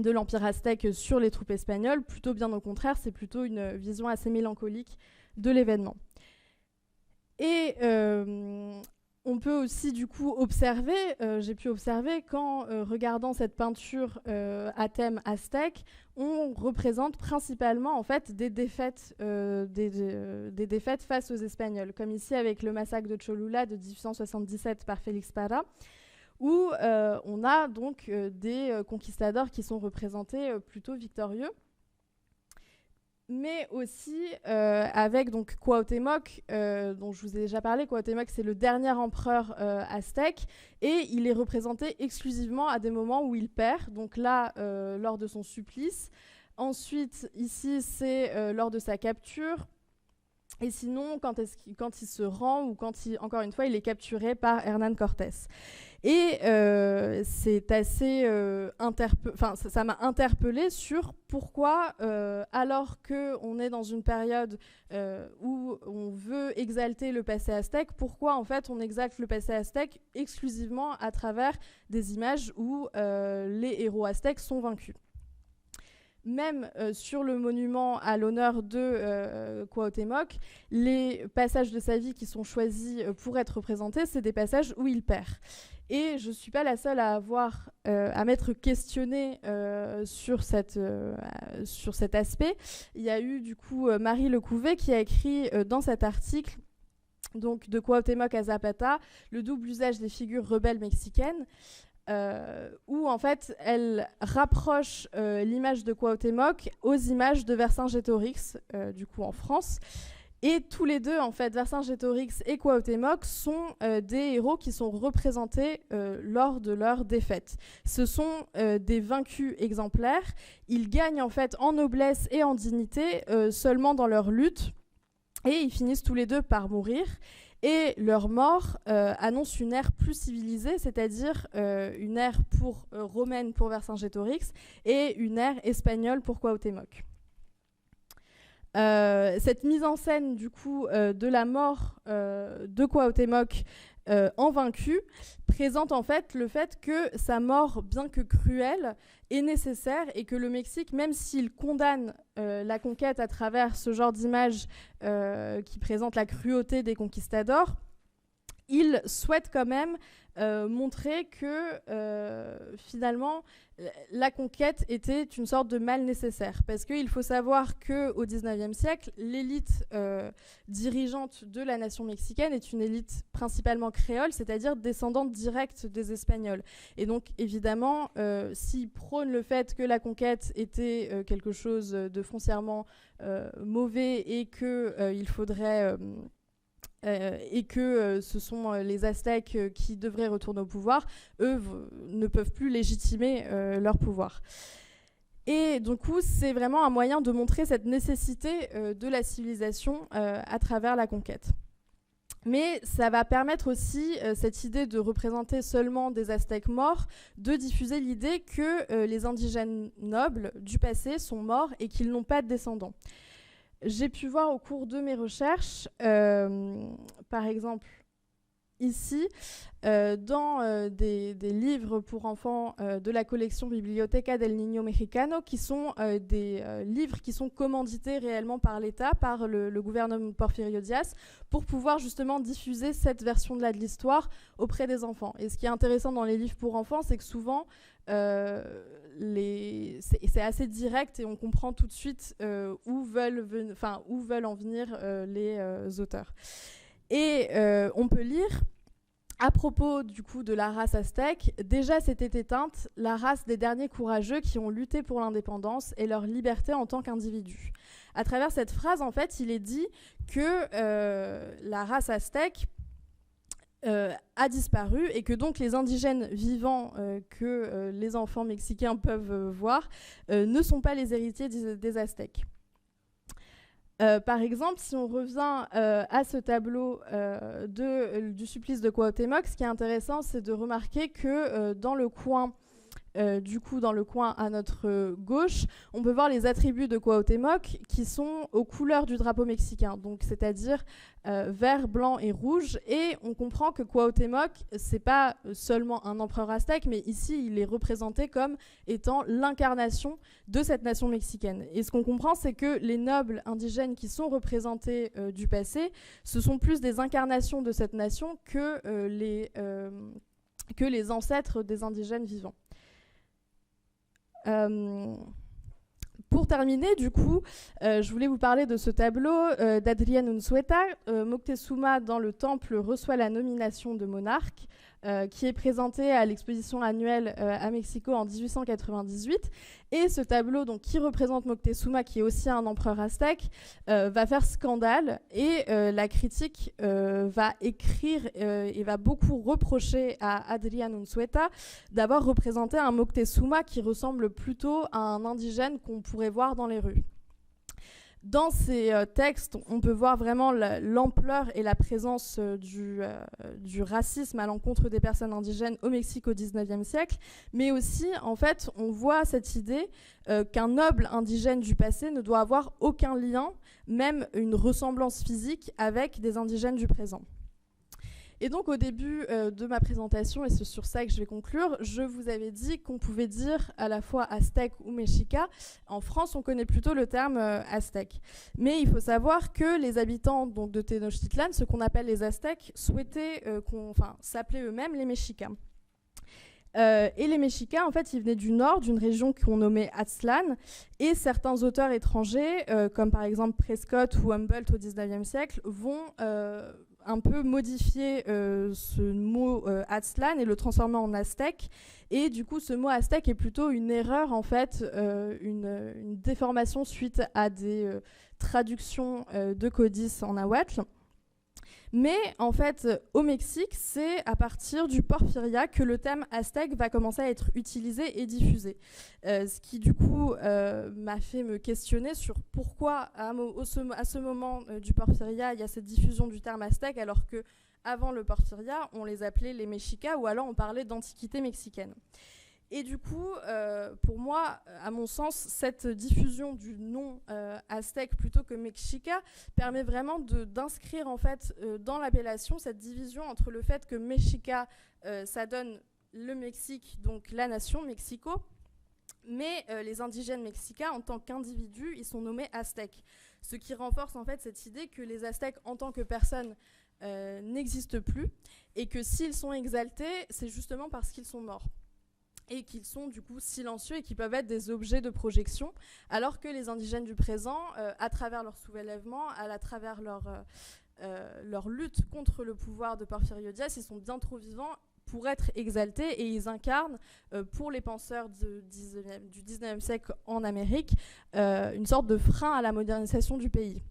l'Empire aztèque sur les troupes espagnoles. Plutôt bien au contraire, c'est plutôt une vision assez mélancolique de l'événement. Et on peut aussi du coup observer, j'ai pu observer qu'en regardant cette peinture à thème aztèque, on représente principalement en fait des défaites face aux Espagnols, comme ici avec le massacre de Cholula de 1877 par Félix Parra, où on a donc des conquistadors qui sont représentés plutôt victorieux. Mais aussi avec donc Cuauhtémoc, dont je vous ai déjà parlé. Cuauhtémoc, c'est le dernier empereur aztèque, et il est représenté exclusivement à des moments où il perd. Donc là, lors de son supplice. Ensuite, ici, c'est lors de sa capture. Et sinon, quand il se rend ou encore une fois, il est capturé par Hernán Cortés. Et c'est assez ça m'a interpellée sur pourquoi, alors qu'on est dans une période où on veut exalter le passé aztèque, pourquoi en fait on exalte le passé aztèque exclusivement à travers des images où les héros aztèques sont vaincus. Même sur le monument à l'honneur de Cuauhtémoc, les passages de sa vie qui sont choisis pour être représentés, c'est des passages où il perd. Et je ne suis pas la seule à m'être questionnée sur cet aspect. Il y a eu du coup Marie Lecouvé qui a écrit dans cet article, donc de Cuauhtémoc à Zapata, le double usage des figures rebelles mexicaines. Où en fait elle rapproche l'image de Cuauhtémoc aux images de Vercingétorix, du coup en France. Et tous les deux, en fait, Vercingétorix et Cuauhtémoc sont des héros qui sont représentés lors de leur défaite. Ce sont des vaincus exemplaires. Ils gagnent en fait en noblesse et en dignité seulement dans leur lutte, et ils finissent tous les deux par mourir. Et leur mort annonce une ère plus civilisée, c'est-à-dire une ère romaine pour Vercingétorix et une ère espagnole pour Cuauhtémoc. Cette mise en scène du coup de la mort de Cuauhtémoc en vaincu présente en fait le fait que sa mort, bien que cruelle, est nécessaire, et que le Mexique, même s'il condamne la conquête à travers ce genre d'image qui présente la cruauté des conquistadors, il souhaite quand même montrer que finalement la conquête était une sorte de mal nécessaire. Parce qu'il faut savoir qu'au XIXe siècle, l'élite dirigeante de la nation mexicaine est une élite principalement créole, c'est-à-dire descendante directe des Espagnols. Et donc évidemment, s'ils prônent le fait que la conquête était quelque chose de foncièrement mauvais et qu'il faudrait... et que ce sont les Aztèques qui devraient retourner au pouvoir, eux ne peuvent plus légitimer leur pouvoir. Et du coup, c'est vraiment un moyen de montrer cette nécessité de la civilisation à travers la conquête. Mais ça va permettre aussi, cette idée de représenter seulement des Aztèques morts, de diffuser l'idée que les indigènes nobles du passé sont morts et qu'ils n'ont pas de descendants. J'ai pu voir au cours de mes recherches, par exemple ici, dans des livres pour enfants de la collection Biblioteca del Niño Mexicano, qui sont des livres qui sont commandités réellement par l'État, par le gouvernement Porfirio Díaz, pour pouvoir justement diffuser cette version-là de l'histoire auprès des enfants. Et ce qui est intéressant dans les livres pour enfants, c'est que souvent... c'est assez direct et on comprend tout de suite où veulent en venir les auteurs. Et on peut lire À propos du coup de la race aztèque, déjà s'était éteinte la race des derniers courageux qui ont lutté pour l'indépendance et leur liberté en tant qu'individus. À travers cette phrase, en fait, il est dit que la race aztèque a disparu et que donc les indigènes vivants que les enfants mexicains peuvent voir ne sont pas les héritiers des Aztèques. Par exemple, si on revient à ce tableau du supplice de Cuauhtémoc, ce qui est intéressant, c'est de remarquer que dans le coin à notre gauche, on peut voir les attributs de Cuauhtémoc qui sont aux couleurs du drapeau mexicain, donc c'est-à-dire vert, blanc et rouge. Et on comprend que Cuauhtémoc, c'est pas seulement un empereur aztèque, mais ici il est représenté comme étant l'incarnation de cette nation mexicaine. Et ce qu'on comprend, c'est que les nobles indigènes qui sont représentés du passé, ce sont plus des incarnations de cette nation que les ancêtres des indigènes vivants. Pour terminer, du coup, je voulais vous parler de ce tableau d'Adrián Unzueta. Moctezuma, dans le temple, reçoit la nomination de monarque, qui est présenté à l'exposition annuelle à Mexico en 1898. Et ce tableau, donc, qui représente Moctezuma, qui est aussi un empereur aztèque, va faire scandale. Et la critique va écrire et va beaucoup reprocher à Adrián Unzueta d'avoir représenté un Moctezuma qui ressemble plutôt à un indigène qu'on pourrait voir dans les rues. Dans ces textes, on peut voir vraiment l'ampleur et la présence du racisme à l'encontre des personnes indigènes au Mexique au XIXe siècle, mais aussi, en fait, on voit cette idée qu'un noble indigène du passé ne doit avoir aucun lien, même une ressemblance physique, avec des indigènes du présent. Et donc au début de ma présentation, et c'est sur ça que je vais conclure, je vous avais dit qu'on pouvait dire à la fois aztèque ou mexica. En France, on connaît plutôt le terme aztèque. Mais il faut savoir que les habitants donc, de Tenochtitlan, ce qu'on appelle les aztèques, souhaitaient s'appeler eux-mêmes les mexicas. Et les mexicas, en fait, ils venaient du nord, d'une région qu'on nommait Aztlán, et certains auteurs étrangers, comme par exemple Prescott ou Humboldt au XIXe siècle, vont un peu modifier ce mot Aztlán et le transformer en aztèque. Et du coup, ce mot aztèque est plutôt une erreur, en fait, une déformation suite à des traductions de codices en nahuatl. Mais en fait, au Mexique, c'est à partir du Porfiria que le terme aztèque va commencer à être utilisé et diffusé. Ce qui, du coup, m'a fait me questionner sur pourquoi, à ce moment du Porfiria, il y a cette diffusion du terme aztèque, alors qu'avant le Porfiria, on les appelait les mexicas, ou alors on parlait d'antiquité mexicaine. Et du coup, pour moi, à mon sens, cette diffusion du nom aztèque plutôt que mexica permet vraiment d'inscrire en fait dans l'appellation cette division entre le fait que mexica, ça donne le Mexique, donc la nation, Mexico, mais les indigènes mexicains, en tant qu'individus, ils sont nommés aztèques. Ce qui renforce en fait cette idée que les aztèques, en tant que personnes, n'existent plus, et que s'ils sont exaltés, c'est justement parce qu'ils sont morts. Et qu'ils sont du coup silencieux et qui peuvent être des objets de projection, alors que les indigènes du présent, à travers leur soulèvement, à travers leur lutte contre le pouvoir de Porfirio Díaz, ils sont bien trop vivants pour être exaltés, et ils incarnent, pour les penseurs du 19e siècle en Amérique, une sorte de frein à la modernisation du pays.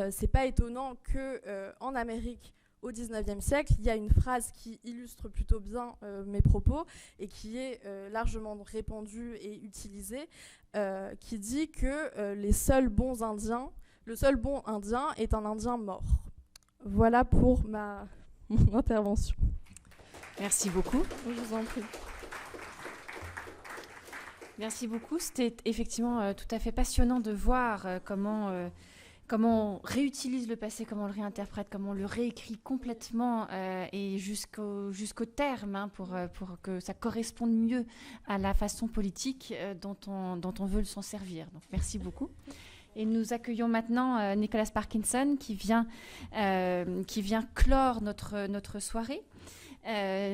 C'est pas étonnant qu'en Amérique, au XIXe siècle, il y a une phrase qui illustre plutôt bien mes propos et qui est largement répandue et utilisée, qui dit que le seul bon indien est un indien mort. Voilà pour mon intervention. Merci beaucoup. Je vous en prie. Merci beaucoup. C'était effectivement tout à fait passionnant de voir comment on réutilise le passé, comment on le réinterprète, comment on le réécrit complètement et jusqu'au terme, pour que ça corresponde mieux à la façon politique dont on veut s'en servir. Donc, merci beaucoup. Et nous accueillons maintenant Nicholas Parkinson qui vient clore notre soirée.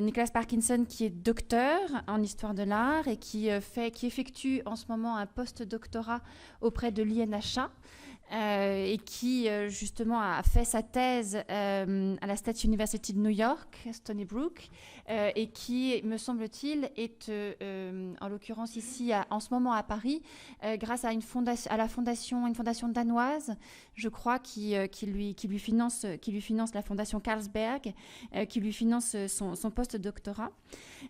Nicholas Parkinson qui est docteur en histoire de l'art et qui effectue en ce moment un post-doctorat auprès de l'INHA. et qui justement a fait sa thèse à la State University de New York, Stony Brook, et qui, me semble-t-il, est en l'occurrence ici en ce moment à Paris, grâce à une fondation danoise, je crois, qui lui finance la fondation Carlsberg, qui lui finance son post-doctorat.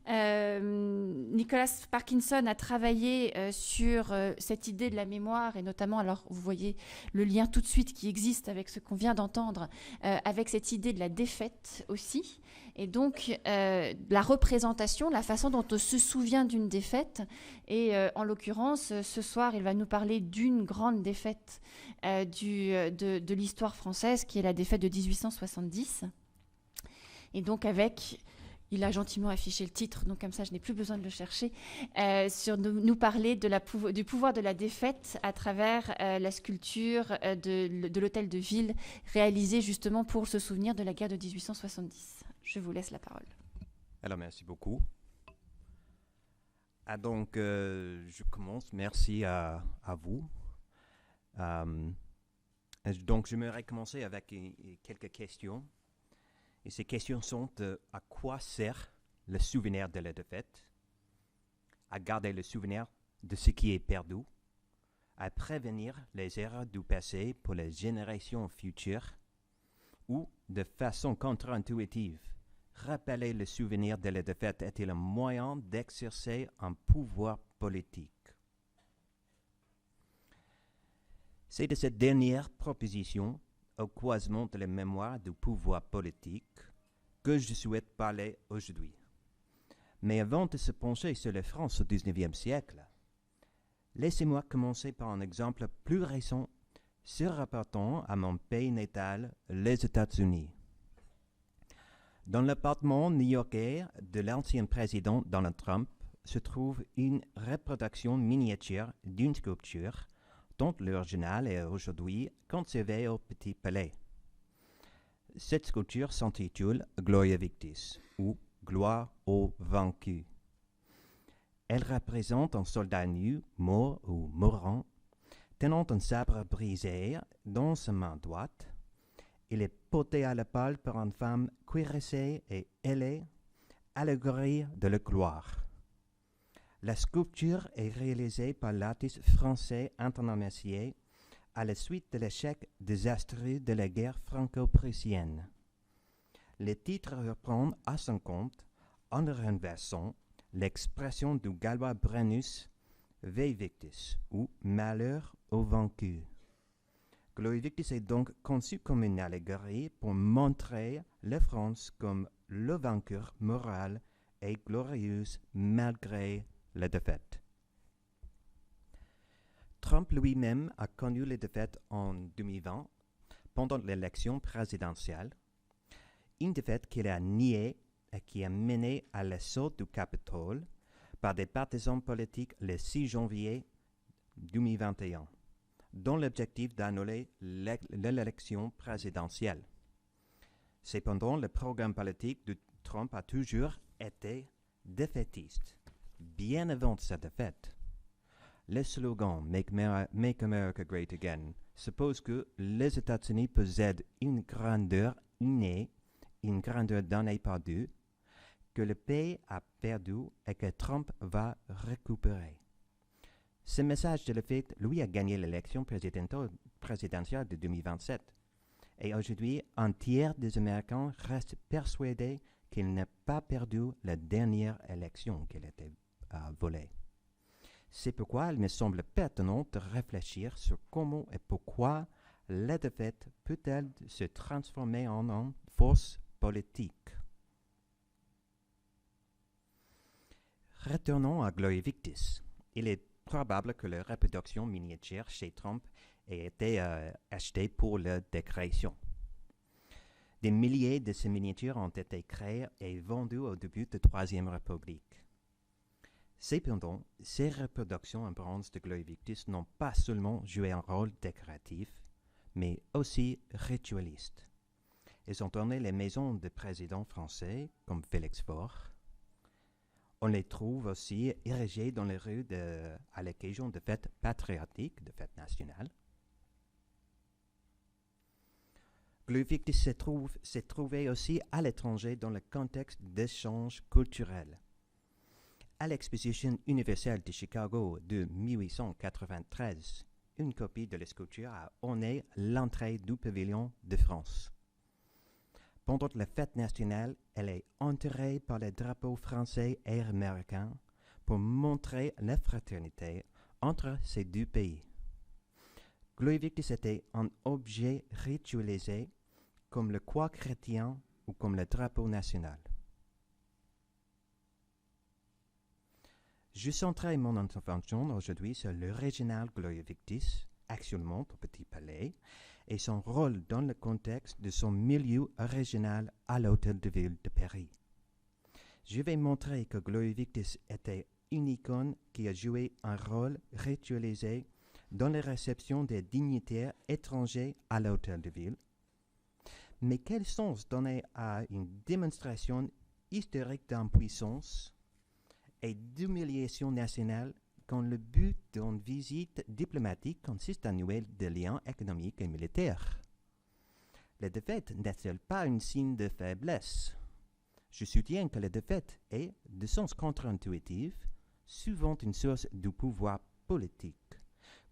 Nicholas Parkinson a travaillé sur cette idée de la mémoire, et notamment, alors vous voyez le lien tout de suite qui existe avec ce qu'on vient d'entendre, avec cette idée de la défaite aussi, et donc la représentation, la façon dont on se souvient d'une défaite. Et en l'occurrence, ce soir, il va nous parler d'une grande défaite de l'histoire française, qui est la défaite de 1870. Et donc il a gentiment affiché le titre, donc comme ça je n'ai plus besoin de le chercher, sur nous parler du pouvoir de la défaite à travers la sculpture de l'hôtel de ville réalisée justement pour se souvenir de la guerre de 1870. Je vous laisse la parole. Alors, merci beaucoup. Donc, je commence. Merci à vous. Donc, j'aimerais commencer avec quelques questions. Et ces questions sont à quoi sert le souvenir de la défaite, à garder le souvenir de ce qui est perdu, à prévenir les erreurs du passé pour les générations futures, ou, de façon contre-intuitive, rappeler le souvenir de la défaite est-il un moyen d'exercer un pouvoir politique? C'est de cette dernière proposition, au croisement de la mémoire et du pouvoir politique, que je souhaite parler aujourd'hui. Mais avant de se pencher sur la France au XIXe siècle, laissez-moi commencer par un exemple plus récent se rapportant à mon pays natal, les États-Unis. Dans l'appartement new-yorkais de l'ancien président Donald Trump se trouve une reproduction miniature d'une sculpture dont l'original est aujourd'hui conservé au Petit Palais. Cette sculpture s'intitule Gloria Victis, ou Gloire aux vaincus. Elle représente un soldat nu, mort ou mourant, tenant un sabre brisé dans sa main droite. Il est porté à la balle par une femme cuirassée et ailée, allégorie de la gloire. La sculpture est réalisée par l'artiste français Antonin Mercier à la suite de l'échec désastreux de la guerre franco-prussienne. Le titre reprend à son compte, en le renversant, l'expression du gallois Brennus Vae Victis, ou malheur aux vaincus. Gloria Victis est donc conçu comme une allégorie pour montrer la France comme le vainqueur moral et glorieuse malgré la défaite. Trump lui-même a connu la défaite en 2020 pendant l'élection présidentielle, une défaite qu'il a niée et qui a mené à l'assaut du Capitole par des partisans politiques le 6 janvier 2021, dont l'objectif d'annuler l'élection présidentielle. Cependant, le programme politique de Trump a toujours été défaitiste, bien avant sa défaite. Le slogan « Make America Great Again » suppose que les États-Unis possèdent une grandeur innée, une grandeur donnée par Dieu, que le pays a perdu et que Trump va récupérer. Ce message de le fait, lui, a gagné l'élection présidentielle de 2027. Et aujourd'hui, un tiers des Américains restent persuadés qu'il n'a pas perdu la dernière élection qu'il a été volée. C'est pourquoi il me semble pertinent de réfléchir sur comment et pourquoi la défaite peut-elle se transformer en une force politique. Retournons à Gloria Victis. Il est probable que la reproduction miniature chez Trump ait été achetée pour la décoration. Des milliers de ces miniatures ont été créées et vendues au début de la Troisième République. Cependant, ces reproductions en bronze de Gloria Victis n'ont pas seulement joué un rôle décoratif, mais aussi ritualiste. Elles ont orné les maisons de présidents français, comme Félix Faure. On les trouve aussi érigées dans les rues à l'occasion de fêtes patriotiques, de fêtes nationales. Gloire-Victis s'est trouvé aussi à l'étranger dans le contexte d'échanges culturels. À l'exposition universelle de Chicago de 1893, une copie de la sculpture a orné l'entrée du pavillon de France. Pendant la fête nationale, elle est entourée par les drapeaux français et américains pour montrer la fraternité entre ces deux pays. Gloire-Victis était un objet ritualisé comme le croix chrétien ou comme le drapeau national. Je centrerai mon intervention aujourd'hui sur l'original Gloire-Victis, actuellement au Petit Palais, et son rôle dans le contexte de son milieu original à l'Hôtel de Ville de Paris. Je vais montrer que Gloire-Victis était une icône qui a joué un rôle ritualisé dans la réception des dignitaires étrangers à l'Hôtel de Ville. Mais quel sens donner à une démonstration historique d'impuissance et d'humiliation nationale quand le but d'une visite diplomatique consiste à nouer des liens économiques et militaires? La défaite n'est-elle pas un signe de faiblesse? Je soutiens que la défaite est, de sens contre-intuitif, souvent une source du pouvoir politique,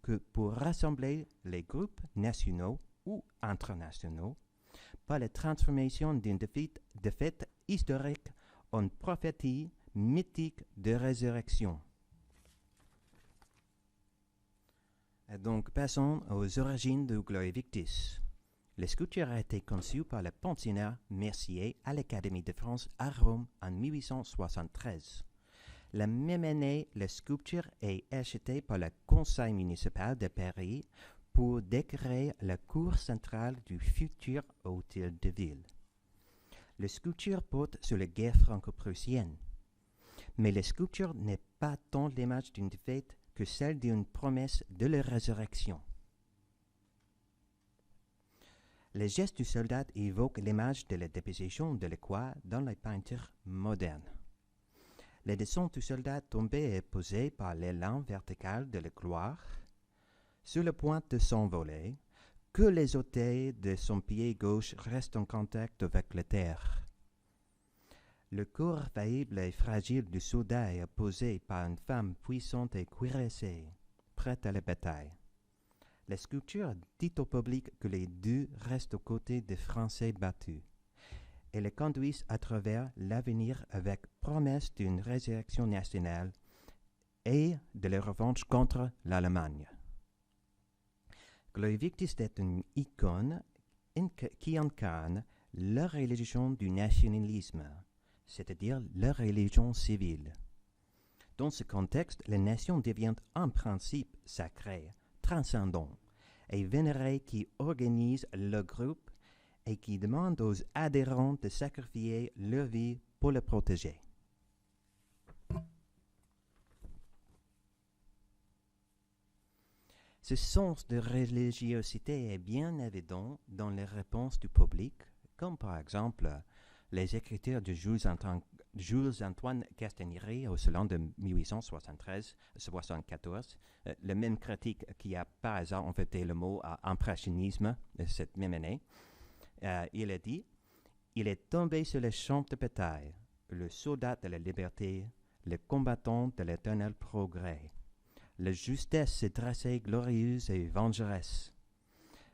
que pour rassembler les groupes nationaux ou internationaux, par la transformation d'une défaite historique en prophétie mythique de résurrection. Et donc, passons aux origines de Gloire-Victis. La sculpture a été conçue par le pensionnaire Mercier à l'Académie de France à Rome en 1873. La même année, la sculpture est achetée par le Conseil municipal de Paris pour décorer la cour centrale du futur Hôtel de Ville. La sculpture porte sur la guerre franco-prussienne. Mais la sculpture n'est pas tant l'image d'une défaite que celle d'une promesse de la résurrection. Les gestes du soldat évoquent l'image de la déposition de la croix dans les peintures modernes. La descente du soldat tombé est posée par l'élan vertical de la gloire, sur le point de s'envoler, que les orteils de son pied gauche restent en contact avec la terre. Le corps faillible et fragile du soldat est opposé par une femme puissante et cuirassée, prête à la bataille. La sculpture dit au public que les deux restent aux côtés des Français battus et les conduisent à travers l'avenir avec promesse d'une résurrection nationale et de la revanche contre l'Allemagne. Gloire-Victis est une icône qui incarne la religion du nationalisme, c'est-à-dire la religion civile. Dans ce contexte, la nation devient un principe sacré, transcendant et vénéré qui organise le groupe et qui demande aux adhérents de sacrifier leur vie pour le protéger. Ce sens de religiosité est bien évident dans les réponses du public, comme par exemple les écritures de Jules-Antoine Castagnery au salon de 1874, le même critique qui a par hasard inventé le mot impressionnisme cette même année. Il a dit « Il est tombé sur le champ de bataille, le soldat de la liberté, le combattant de l'éternel progrès. La justesse s'est dressée glorieuse et vengeresse.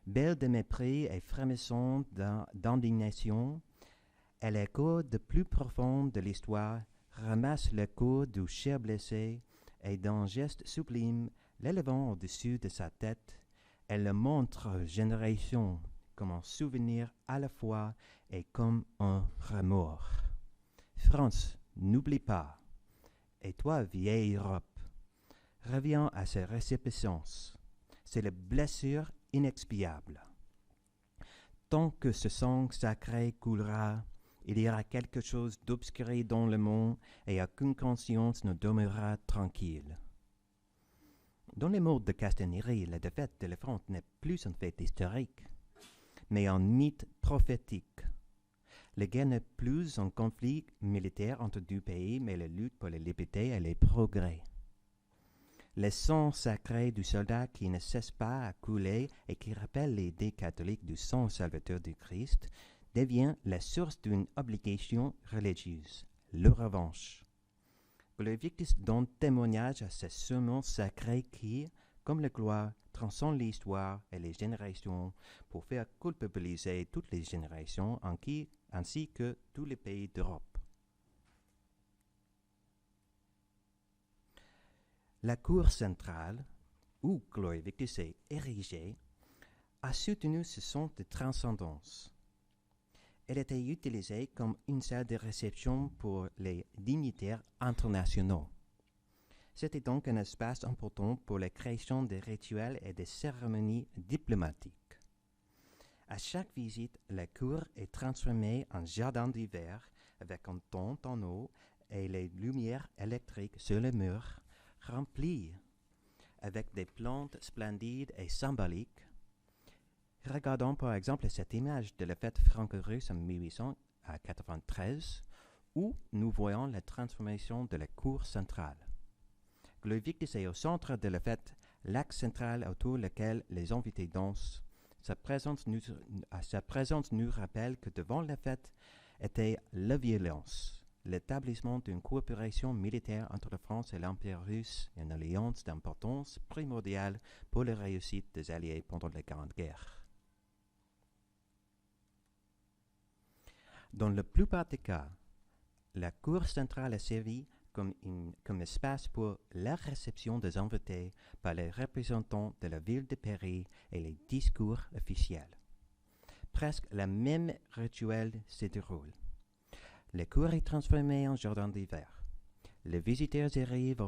Belle de mépris et frémissante d'indignation, elle écho de plus profond de l'histoire, ramasse le corps du cher blessé et d'un geste sublime, l'élevant au-dessus de sa tête, elle le montre aux générations comme un souvenir à la fois et comme un remords. France, n'oublie pas. Et toi, vieille Europe, reviens à sa récipiscence. C'est la blessure inexpiable. Tant que ce sang sacré coulera, il y aura quelque chose d'obscuré dans le monde et aucune conscience ne demeurera tranquille. Dans les mots de Castagnery, la défaite de la France n'est plus un fait historique, mais un mythe prophétique. La guerre n'est plus un conflit militaire entre deux pays, mais la lutte pour la liberté et les progrès. Le sang sacré du soldat qui ne cesse pas à couler et qui rappelle l'idée catholique du sang salvateur du Christ devient la source d'une obligation religieuse, la revanche. Gloire Victis donne témoignage à ce serment sacré qui, comme la gloire, transcende l'histoire et les générations pour faire culpabiliser toutes les générations ainsi que tous les pays d'Europe. La cour centrale, où Gloire Victis est érigée, a soutenu ce sens de transcendance. Elle était utilisée comme une salle de réception pour les dignitaires internationaux. C'était donc un espace important pour la création de rituels et de cérémonies diplomatiques. À chaque visite, la cour est transformée en jardin d'hiver avec un ton en eau et les lumières électriques sur les murs remplis avec des plantes splendides et symboliques. Regardons par exemple cette image de la fête franco-russe en 1893 où nous voyons la transformation de la cour centrale. Gloire Victis est au centre de la fête, l'axe central autour duquel les invités dansent. Sa présence nous rappelle que devant la fête était la violence, l'établissement d'une coopération militaire entre la France et l'Empire russe, une alliance d'importance primordiale pour la réussite des Alliés pendant la Grande Guerre. Dans la plupart des cas, la cour centrale a servi comme espace pour la réception des invités par les représentants de la ville de Paris et les discours officiels. Presque le même rituel se déroule. La cour est transformée en jardin d'hiver. Les visiteurs arrivent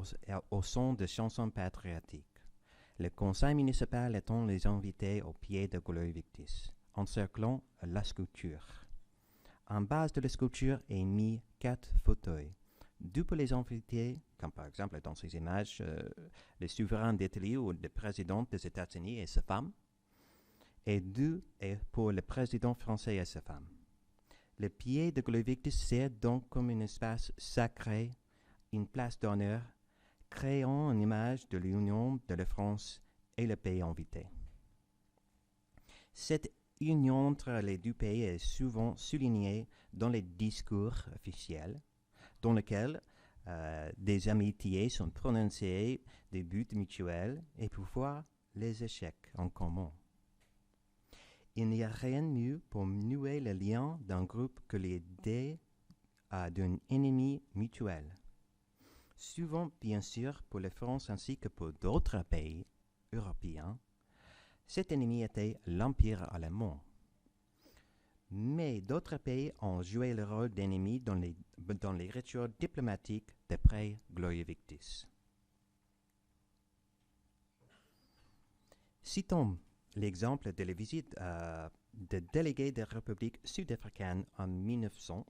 au son de chansons patriotiques. Le conseil municipal attend les invités au pied de Gloire Victis, encerclant la sculpture. En base de la sculpture est mis 4 fauteuils. 2 pour les invités, comme par exemple dans ces images, le souverain d'Italie ou le président des États-Unis et sa femme, et 2 pour le président français et sa femme. Le pied de Gloire Victis sert donc comme un espace sacré, une place d'honneur, créant une image de l'union de la France et le pays invité. Cette union entre les deux pays est souvent soulignée dans les discours officiels, dans lesquels des amitiés sont prononcées, des buts mutuels et parfois les échecs en commun. Il n'y a rien de mieux pour nouer le lien d'un groupe que l'idée d'un ennemi mutuel. Souvent, bien sûr, pour la France ainsi que pour d'autres pays européens, cet ennemi était l'Empire allemand. Mais d'autres pays ont joué le rôle d'ennemi dans les rituels diplomatiques d'après Gloire Victis. Citons l'exemple de la visite de délégués des républiques sud-africaines en 1900,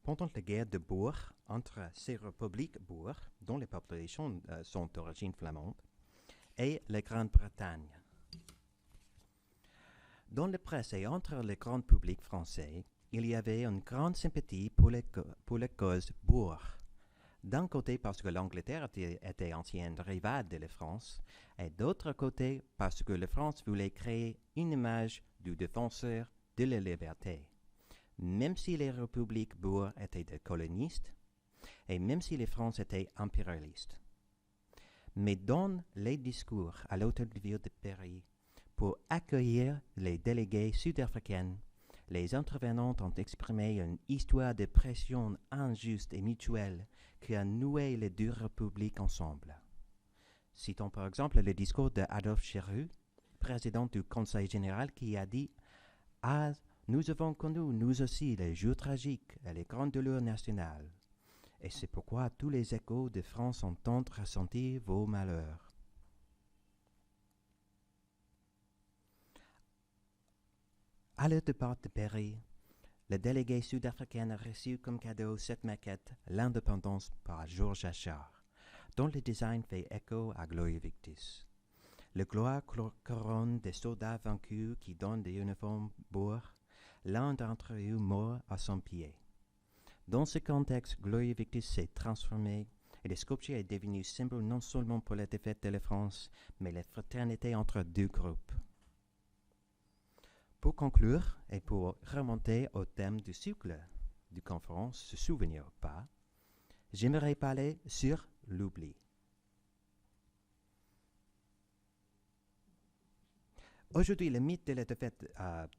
pendant la guerre de Boer entre ces républiques Boer, dont les populations sont d'origine flamande, et la Grande-Bretagne. Dans la presse et entre le grand public français, il y avait une grande sympathie pour la cause Boer. D'un côté parce que l'Angleterre était ancienne rivale de la France, et d'autre côté parce que la France voulait créer une image du défenseur de la liberté. Même si les républiques Boer étaient des colonistes, et même si la France était impérialiste. Mais dans les discours à l'hôtel de ville de Paris, pour accueillir les délégués sud-africains, les intervenants ont exprimé une histoire de pression injuste et mutuelle qui a noué les deux républiques ensemble. Citons par exemple le discours d'Adolphe Chéru, président du Conseil général, qui a dit « Ah, nous avons connu, nous aussi, les jours tragiques et les grandes douleurs nationales. Et c'est pourquoi tous les échos de France entendent ressentir vos malheurs. » À le départ de Paris, le délégué sud-africain a reçu comme cadeau cette maquette, l'Indépendance par Georges Achard, dont le design fait écho à Gloire Victis. Le gloire couronne des soldats vaincus qui donnent des uniformes bourgs, l'un d'entre eux mort à son pied. Dans ce contexte, Gloire Victis s'est transformé Et le sculpture est devenu symbole non seulement pour la défaite de la France, mais la fraternité entre deux groupes. Pour conclure, et pour remonter au thème du cycle de conférence, se souvenir ou pas, j'aimerais parler sur l'oubli. Aujourd'hui, le mythe de la défaite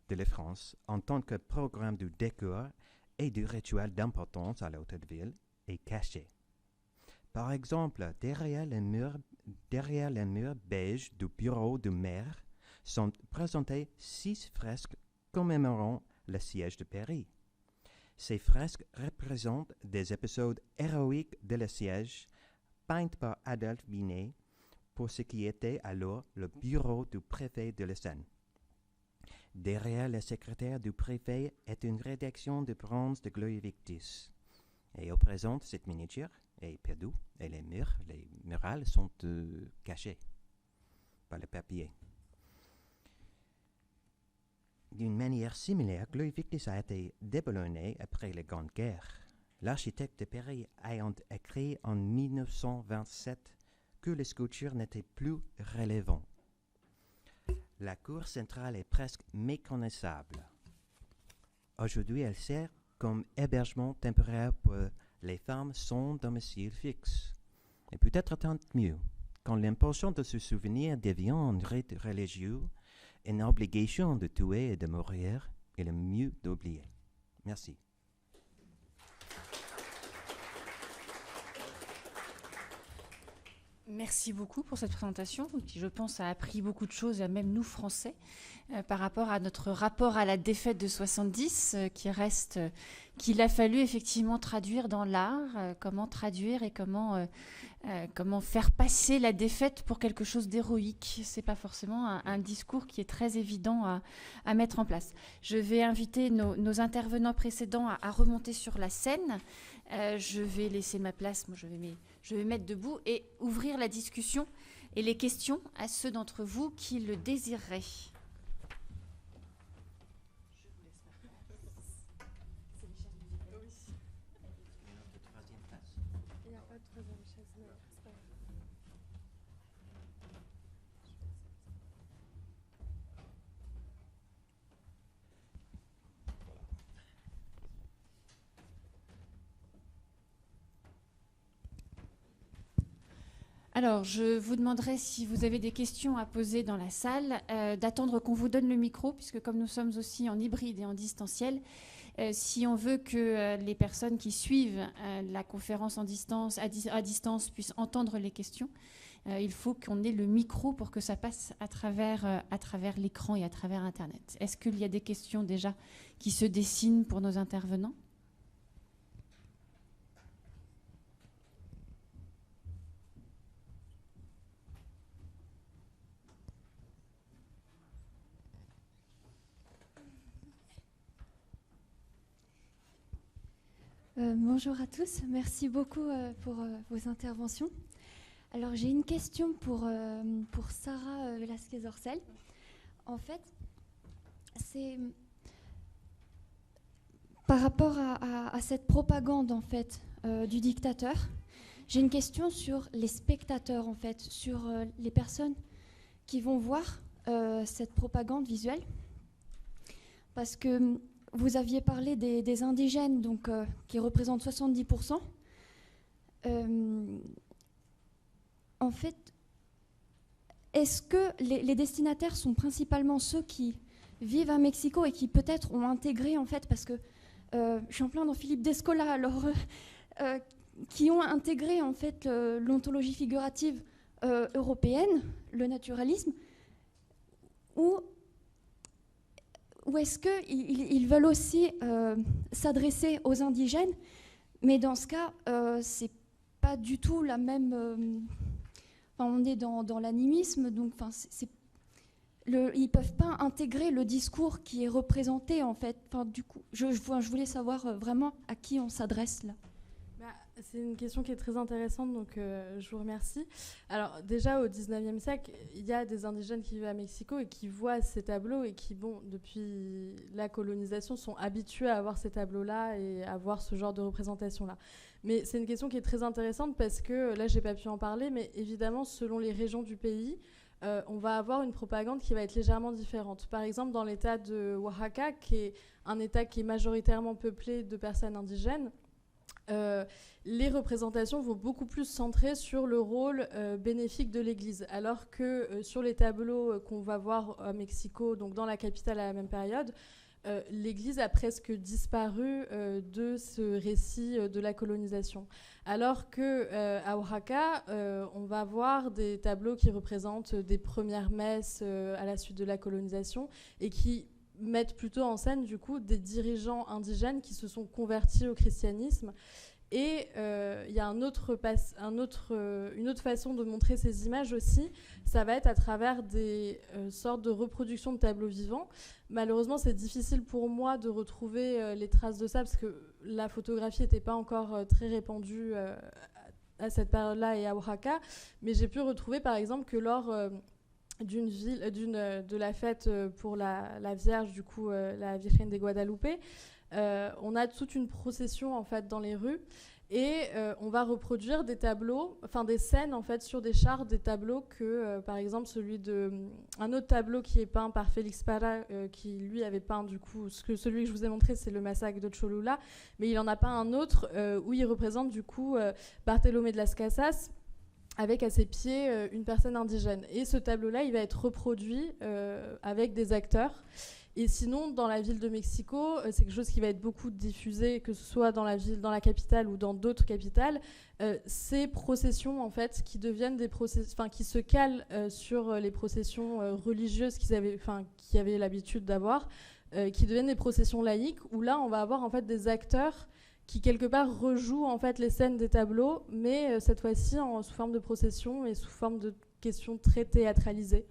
de la France, en tant que programme du décor et du rituel d'importance à l'hôtel de ville, est caché. Par exemple, derrière les murs beige du bureau du maire sont présentées 6 fresques commémorant le siège de Paris. Ces fresques représentent des épisodes héroïques de le siège, peintes par Adolphe Binet pour ce qui était alors le bureau du préfet de la Seine. Derrière le secrétaire du préfet est une rédaction de bronze de Gloire Victis. Et au présent, cette miniature est perdue et les murales sont cachés par le papier. D'une manière similaire, Gloire Victis a été déboulonnée après la Grande Guerre. L'architecte de Paris ayant écrit en 1927 que les sculptures n'étaient plus relevantes. La cour centrale est presque méconnaissable. Aujourd'hui, elle sert comme hébergement temporaire pour les femmes sans domicile fixe. Et peut-être tant mieux, quand l'important de se souvenir devient un rite religieux, une obligation de tuer et de mourir, et le mieux d'oublier. Merci. Merci beaucoup pour cette présentation, qui, je pense, a appris beaucoup de choses, à même nous, Français, par rapport à notre rapport à la défaite de 70, qu'il a fallu effectivement traduire dans l'art, comment traduire et comment faire passer la défaite pour quelque chose d'héroïque. Ce n'est pas forcément un discours qui est très évident à mettre en place. Je vais inviter nos intervenants précédents à remonter sur la scène. Je vais laisser ma place, moi je vais mettre debout et ouvrir la discussion et les questions à ceux d'entre vous qui le désireraient. Alors, je vous demanderai, si vous avez des questions à poser dans la salle, d'attendre qu'on vous donne le micro, puisque comme nous sommes aussi en hybride et en distanciel, si on veut que les personnes qui suivent la conférence à distance puissent entendre les questions, il faut qu'on ait le micro pour que ça passe à travers l'écran et à travers Internet. Est-ce qu'il y a des questions déjà qui se dessinent pour nos intervenants ? Bonjour à tous, merci beaucoup pour vos interventions. Alors j'ai une question pour Sarah Velasquez-Orcel. En fait, c'est par rapport à cette propagande en fait du dictateur. J'ai une question sur les spectateurs en fait, sur les personnes qui vont voir cette propagande visuelle, parce que vous aviez parlé des indigènes, donc, qui représentent 70%. En fait, est-ce que les destinataires sont principalement ceux qui vivent à Mexico et qui peut-être ont intégré, en fait, parce que je suis en plein dans Philippe Descola, alors, qui ont intégré en fait l'ontologie figurative européenne, le naturalisme, ou est-ce qu'ils veulent aussi s'adresser aux indigènes, mais dans ce cas, c'est pas du tout la même. On est dans l'animisme, donc ils peuvent pas intégrer le discours qui est représenté en fait. Du coup, je voulais savoir vraiment à qui on s'adresse là. C'est une question qui est très intéressante, donc je vous remercie. Alors déjà, au 19e siècle, il y a des indigènes qui vivent à Mexico et qui voient ces tableaux et qui, depuis la colonisation, sont habitués à voir ces tableaux-là et à voir ce genre de représentation-là. Mais c'est une question qui est très intéressante parce que, là, j'ai pas pu en parler, mais évidemment, selon les régions du pays, on va avoir une propagande qui va être légèrement différente. Par exemple, dans l'état de Oaxaca, qui est un état qui est majoritairement peuplé de personnes indigènes, les représentations vont beaucoup plus centrer sur le rôle bénéfique de l'Église, alors que sur les tableaux qu'on va voir à Mexico, donc dans la capitale à la même période, l'Église a presque disparu de ce récit de la colonisation. Alors qu'à Oaxaca, on va voir des tableaux qui représentent des premières messes à la suite de la colonisation et qui mettent plutôt en scène du coup des dirigeants indigènes qui se sont convertis au christianisme. Et il y a une autre façon de montrer ces images aussi, ça va être à travers des sortes de reproductions de tableaux vivants. Malheureusement, c'est difficile pour moi de retrouver les traces de ça parce que la photographie n'était pas encore très répandue à cette période-là et à Oaxaca, mais j'ai pu retrouver par exemple que lors de la fête pour la Vierge, du coup la Virgen de Guadalupe, on a toute une procession en fait dans les rues et on va reproduire des tableaux, enfin des scènes en fait sur des chars, des tableaux que par exemple un autre tableau qui est peint par Félix Parra, qui lui avait peint du coup celui que je vous ai montré, c'est le massacre de Cholula, mais il en a peint un autre où il représente du coup Bartolomé de las Casas avec à ses pieds une personne indigène. Et ce tableau-là, il va être reproduit avec des acteurs. Et sinon, dans la ville de Mexico, c'est quelque chose qui va être beaucoup diffusé, que ce soit dans la capitale ou dans d'autres capitales. Ces processions, en fait, qui deviennent qui se calent sur les processions religieuses qu'ils avaient l'habitude d'avoir, qui deviennent des processions laïques, où là, on va avoir en fait des acteurs qui quelque part rejouent en fait les scènes des tableaux, mais cette fois-ci sous forme de procession et sous forme de questions très théâtralisées.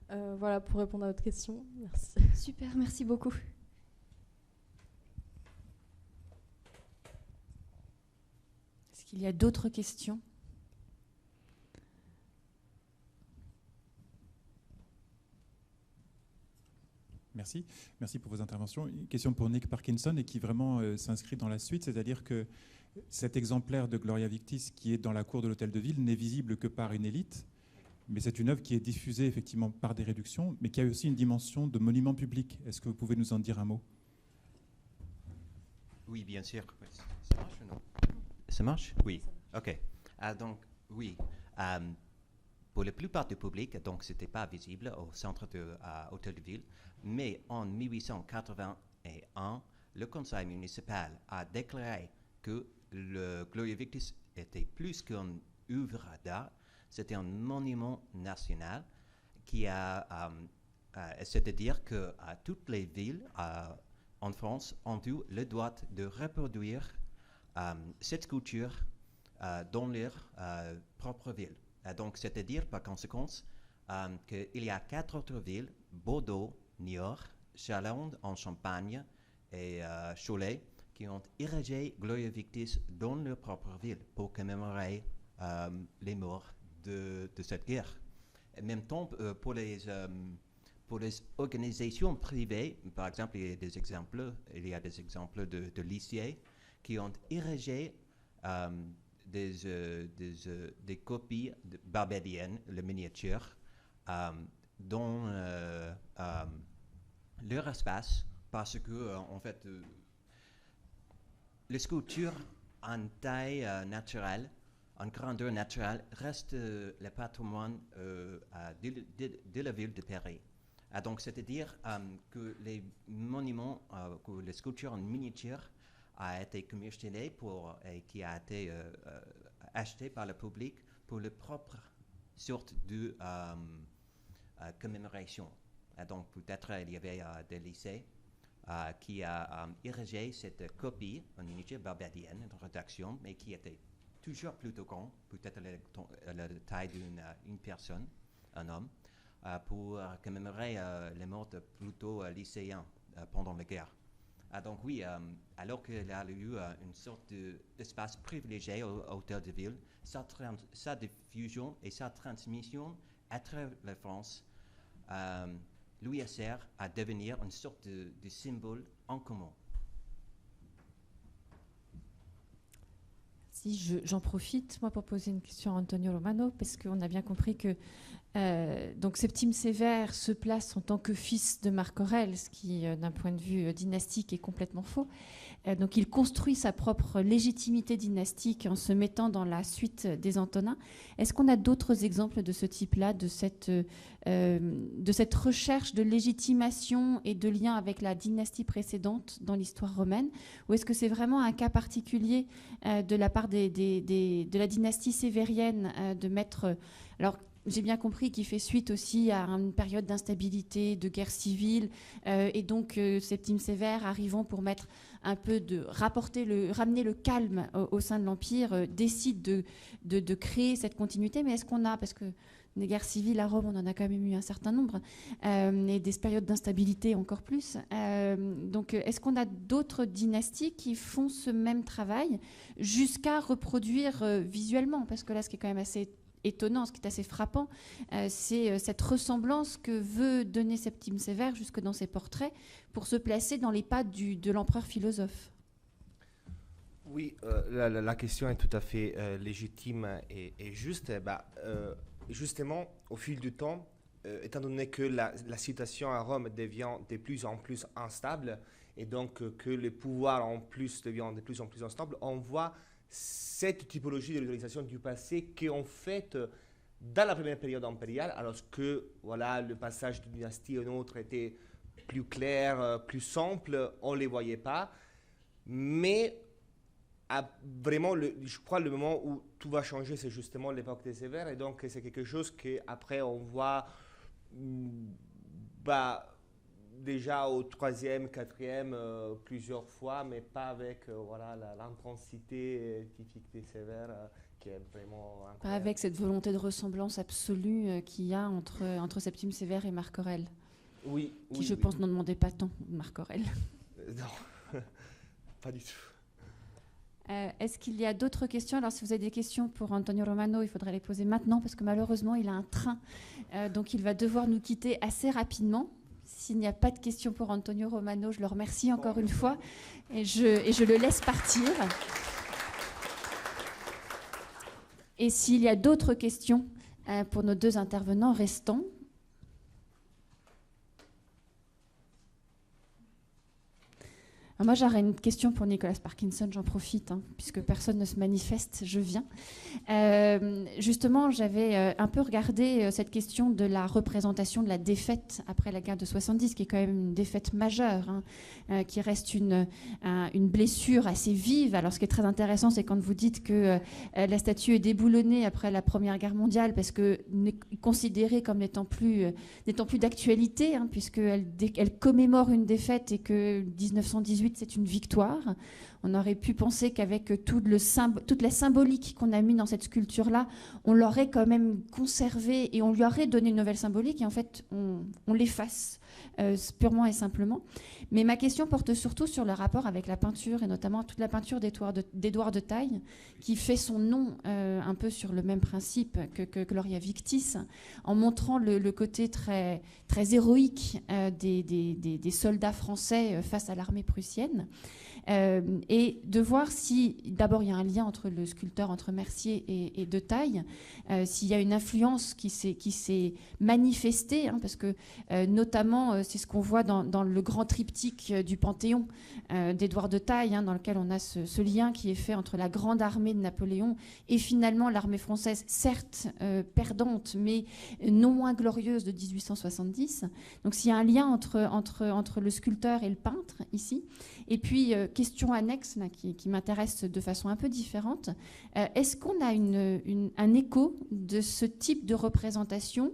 Voilà pour répondre à votre question. Merci. Super, merci beaucoup. Est-ce qu'il y a d'autres questions ? Merci. Merci pour vos interventions. Une question pour Nick Parkinson et qui vraiment s'inscrit dans la suite, c'est-à-dire que cet exemplaire de Gloria Victis qui est dans la cour de l'Hôtel de Ville n'est visible que par une élite, mais c'est une œuvre qui est diffusée effectivement par des réductions, mais qui a aussi une dimension de monument public. Est-ce que vous pouvez nous en dire un mot ? Oui, bien sûr. Ça marche ou non ? Ça marche ? Oui. OK. Donc, oui. Pour la plupart du public, donc c'était pas visible au centre de Hôtel de Ville, mais en 1881, le conseil municipal a déclaré que le Gloria Victis était plus qu'une œuvre d'art, c'était un monument national qui c'est-à-dire que toutes les villes en France ont eu le droit de reproduire cette sculpture dans leur propre ville. Donc, c'est-à-dire, par conséquence, qu'il y a 4 autres villes, Bordeaux, Niort, Châlons en Champagne et Cholet, qui ont érigé Gloria Victis dans leur propre ville pour commémorer les morts de cette guerre. En même temps, pour les organisations privées, par exemple, il y a des exemples de lycées qui ont érigé des copies barbadiennes, les miniatures, dans leur espace, parce que, en fait, les sculptures en taille naturelle, en grandeur naturelle, reste le patrimoine de la ville de Paris. Donc, c'est-à-dire que les monuments, que les sculptures en miniature a été commercialisées et qui a été acheté par le public pour leur propre sorte de commémoration. Donc, peut-être il y avait des lycées qui a érigé cette copie en miniature barbadienne de rédaction, mais qui était toujours plutôt grand, peut-être la taille d'une personne, un homme, pour commémorer les morts de plutôt lycéens pendant la guerre. Donc oui, alors qu'il y a eu une sorte d'espace privilégié au Hôtel de Ville, sa diffusion et sa transmission à travers la France lui sert à devenir une sorte de symbole en commun. Merci. J'en profite, moi, pour poser une question à Antonio Romano, parce qu'on a bien compris que donc Septime Sévère se place en tant que fils de Marc Aurèle, ce qui, d'un point de vue dynastique, est complètement faux. Donc il construit sa propre légitimité dynastique en se mettant dans la suite des Antonins. Est-ce qu'on a d'autres exemples de ce type-là, de cette recherche de légitimation et de lien avec la dynastie précédente dans l'histoire romaine? Ou est-ce que c'est vraiment un cas particulier de la part de la dynastie sévérienne de mettre... Alors, j'ai bien compris qu'il fait suite aussi à une période d'instabilité, de guerre civile, et donc Septime Sévère, arrivant pour mettre un peu ramener le calme au sein de l'Empire, décide de créer cette continuité. Mais est-ce qu'on a, parce que des guerres civiles à Rome, on en a quand même eu un certain nombre, et des périodes d'instabilité encore plus. Donc, est-ce qu'on a d'autres dynasties qui font ce même travail jusqu'à reproduire visuellement? Parce que là, ce qui est quand même assez étonnant, ce qui est assez frappant, c'est cette ressemblance que veut donner Septime Sévère jusque dans ses portraits pour se placer dans les pas de l'empereur philosophe. Oui, la question est tout à fait légitime et juste. Justement, au fil du temps, étant donné que la situation à Rome devient de plus en plus instable et donc que le pouvoir en plus devient de plus en plus instable, on voit cette typologie de l'organisation du passé qui, en fait, dans la première période impériale, alors que voilà, le passage d'une dynastie à une autre était plus clair, plus simple, on ne les voyait pas. Mais vraiment, je crois le moment où tout va changer, c'est justement l'époque des Sévères. Et donc, c'est quelque chose qu'après, on voit déjà au 3e, 4e, plusieurs fois, mais pas avec l'intensité typique des Sévères, qui est vraiment incroyable. Pas avec cette volonté de ressemblance absolue qu'il y a entre Septime Sévère et Marc Aurèle. Oui. Qui, je pense, n'en demandait pas tant, Marc Aurèle. Non, pas du tout. Est-ce qu'il y a d'autres questions? Alors, si vous avez des questions pour Antonio Romano, il faudrait les poser maintenant, parce que malheureusement, il a un train. Donc, il va devoir nous quitter assez rapidement. S'il n'y a pas de questions pour Antonio Romano, je le remercie encore une fois et je le laisse partir. Et s'il y a d'autres questions pour nos deux intervenants restants, alors moi, j'aurais une question pour Nicolas Parkinson, j'en profite, puisque personne ne se manifeste, je viens. Justement, j'avais un peu regardé cette question de la représentation de la défaite après la guerre de 70, qui est quand même une défaite majeure, qui reste une blessure assez vive. Alors, ce qui est très intéressant, c'est quand vous dites que la statue est déboulonnée après la Première Guerre mondiale, parce que considérée comme n'étant plus d'actualité, puisqu'elle commémore une défaite et que 1918, c'est une victoire. On aurait pu penser qu'avec toute la symbolique qu'on a mis dans cette sculpture-là, on l'aurait quand même conservée et on lui aurait donné une nouvelle symbolique. Et en fait, on l'efface purement et simplement. Mais ma question porte surtout sur le rapport avec la peinture, et notamment toute la peinture d'Édouard de Taille, qui fait son nom un peu sur le même principe que Gloria Victis, en montrant le côté très, très héroïque des soldats français face à l'armée prussienne. Et de voir si, d'abord, il y a un lien entre le sculpteur, entre Mercier et de Taille, s'il y a une influence qui s'est manifestée, parce que notamment, c'est ce qu'on voit dans le grand triptyque du Panthéon d'Édouard de Taille, dans lequel on a ce lien qui est fait entre la grande armée de Napoléon et finalement l'armée française, certes perdante, mais non moins glorieuse de 1870. Donc s'il y a un lien entre le sculpteur et le peintre ici. Et puis, question annexe là, qui m'intéresse de façon un peu différente. Est-ce qu'on a un écho de ce type de représentation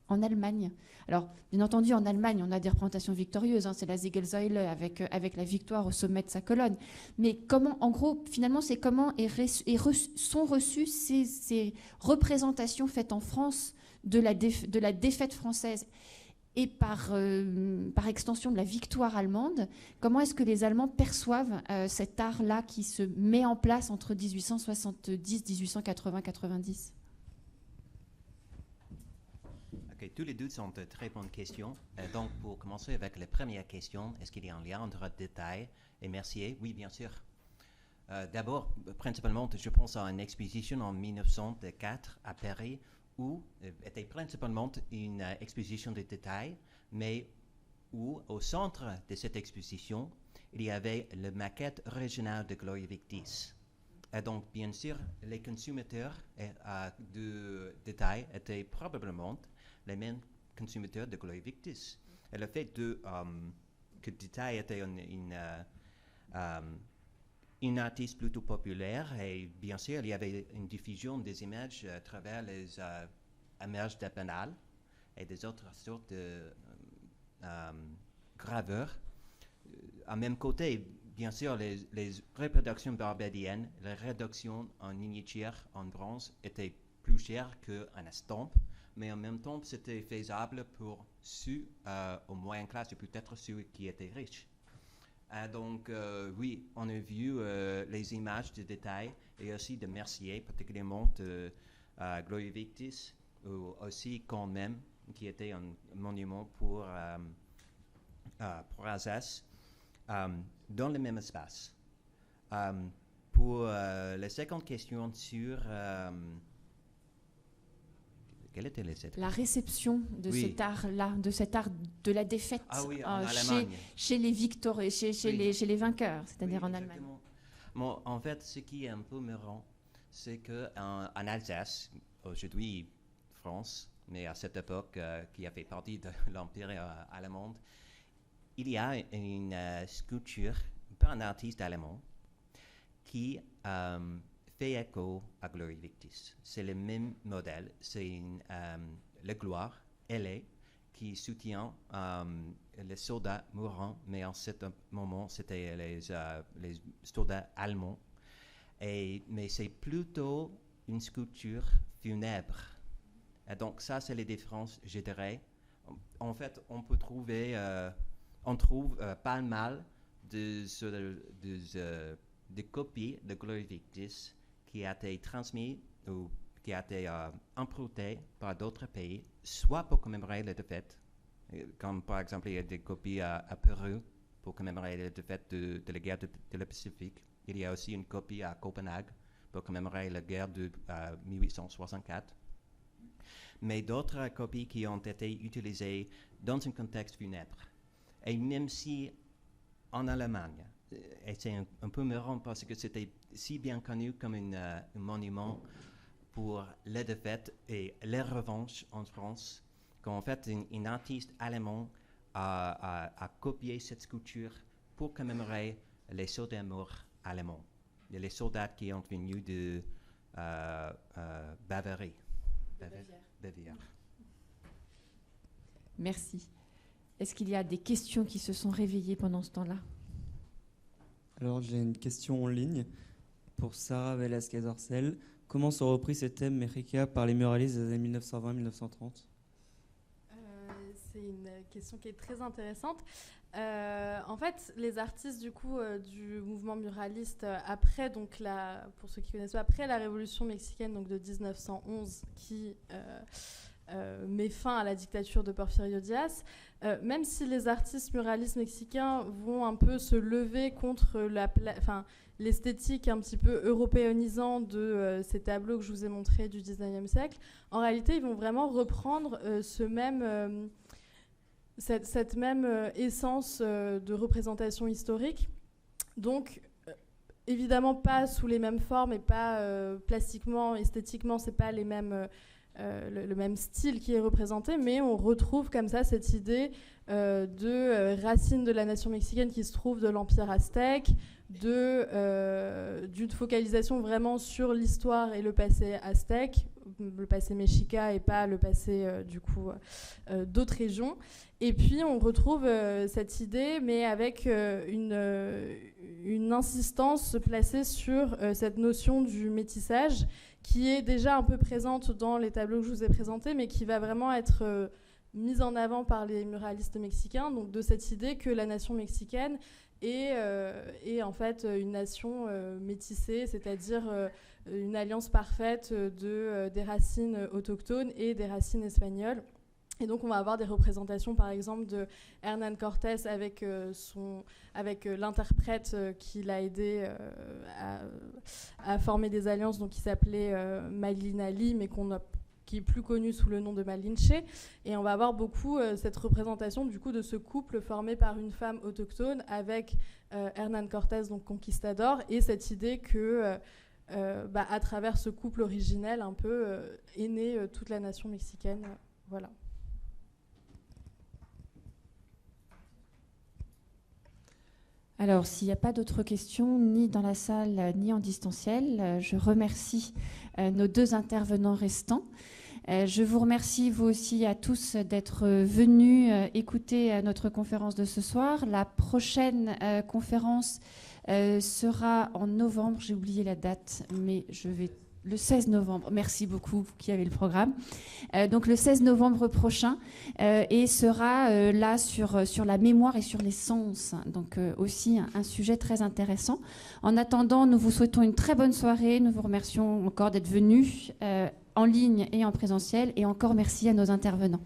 en Allemagne? Alors, bien entendu, en Allemagne, on a des représentations victorieuses. C'est la Siegessäule avec la victoire au sommet de sa colonne. Mais comment, en gros, finalement, c'est comment sont reçues ces représentations faites en France de la défaite française et par extension de la victoire allemande? Comment est-ce que les Allemands perçoivent cet art-là qui se met en place entre 1870, 1880, 90? Ok, tous les deux sont de très bonnes questions. Donc, pour commencer avec la première question, est-ce qu'il y a un lien entre détail et Mercier? Oui, bien sûr. D'abord, principalement, je pense à une exposition en 1904 à Paris, où était principalement une exposition de détails, mais où, au centre de cette exposition, il y avait la maquette régionale de Gloria Victis. Et donc, bien sûr, les consommateurs de détails étaient probablement les mêmes consommateurs de Gloria Victis. Et le fait que détail était une artiste plutôt populaire, et bien sûr, il y avait une diffusion des images à travers les images de Banal et des autres sortes de graveurs. À même côté, bien sûr, les reproductions barbadiennes, les réductions en miniature en bronze étaient plus chères qu'en estampe, mais en même temps, c'était faisable pour ceux aux moyennes classes, et peut-être ceux qui étaient riches. Donc, oui, on a vu les images de détail et aussi de Mercier, particulièrement de Gloria Victis, ou aussi quand même, qui était un monument pour Alsace, dans le même espace. Pour la seconde question sur... quelle était la seconde? La réception de cet art-là, de cet art de la défaite chez les victeurs et chez les vainqueurs, c'est-à-dire en Allemagne. Bon, en fait, ce qui est un peu marrant, c'est qu'en Alsace, aujourd'hui France, mais à cette époque qui a fait partie de l'Empire allemand, il y a une sculpture par un artiste allemand qui fait écho à Gloria Victis. C'est le même modèle, c'est la gloire ailée qui soutient les soldats mourants, mais en ce moment, c'était les soldats allemands. Mais c'est plutôt une sculpture funèbre. Et donc ça, c'est les différences, je dirais. En fait, on peut trouver... on trouve pas mal de copies de Gloria Victis qui a été transmis ou qui a été emprunté par d'autres pays, soit pour commémorer la défaite, comme par exemple il y a des copies à Pérou pour commémorer la défaite de la guerre de le Pacifique. Il y a aussi une copie à Copenhague pour commémorer la guerre de 1864. Mais d'autres copies qui ont été utilisées dans un contexte funèbre. Et même si en Allemagne, et c'est un peu marrant parce que c'était si bien connu comme un monument pour la défaite et les revanches en France, qu'en fait, un artiste allemand a copié cette sculpture pour commémorer les soldats morts allemands, et les soldats qui ont venu de Bavière. Merci. Est-ce qu'il y a des questions qui se sont réveillées pendant ce temps-là? Alors, j'ai une question en ligne pour Sarah Velasquez-Orcel. Comment sont repris ces thèmes Mexica par les muralistes des années 1920-1930 ? C'est une question qui est très intéressante. En fait, les artistes du mouvement muraliste après, donc pour ceux qui connaissent pas, après la Révolution mexicaine, donc de 1911, qui met fin à la dictature de Porfirio Díaz, même si les artistes muralistes mexicains vont un peu se lever contre l'esthétique un petit peu européanisant de ces tableaux que je vous ai montrés du 19e siècle, en réalité, ils vont vraiment reprendre cette même essence de représentation historique. Donc, évidemment, pas sous les mêmes formes et pas plastiquement, esthétiquement, c'est pas les mêmes... le même style qui est représenté, mais on retrouve comme ça cette idée de racines de la nation mexicaine qui se trouve de l'Empire aztèque, d'une focalisation vraiment sur l'histoire et le passé aztèque, le passé mexica et pas le passé d'autres régions. Et puis on retrouve cette idée, mais avec une insistance placée sur cette notion du métissage, qui est déjà un peu présente dans les tableaux que je vous ai présentés, mais qui va vraiment être mise en avant par les muralistes mexicains, donc de cette idée que la nation mexicaine est en fait une nation métissée, c'est-à-dire une alliance parfaite des racines autochtones et des racines espagnoles. Et donc on va avoir des représentations par exemple de Hernán Cortés avec, l'interprète qui l'a aidé à former des alliances, donc qui s'appelait Maylin Ali, mais qui est plus connu sous le nom de Malinche. Et on va avoir beaucoup cette représentation du coup de ce couple formé par une femme autochtone avec Hernán Cortés, donc conquistador, et cette idée que à travers ce couple originel un peu est née toute la nation mexicaine. Voilà. Alors, s'il n'y a pas d'autres questions, ni dans la salle, ni en distanciel, je remercie nos 2 intervenants restants. Je vous remercie, vous aussi, à tous d'être venus écouter notre conférence de ce soir. La prochaine conférence sera en novembre. J'ai oublié la date, mais je vais... Le 16 novembre, merci beaucoup, vous qui avez le programme. Donc le 16 novembre prochain, et sera là sur la mémoire et sur les sens. Donc aussi un sujet très intéressant. En attendant, nous vous souhaitons une très bonne soirée. Nous vous remercions encore d'être venus en ligne et en présentiel. Et encore merci à nos intervenants.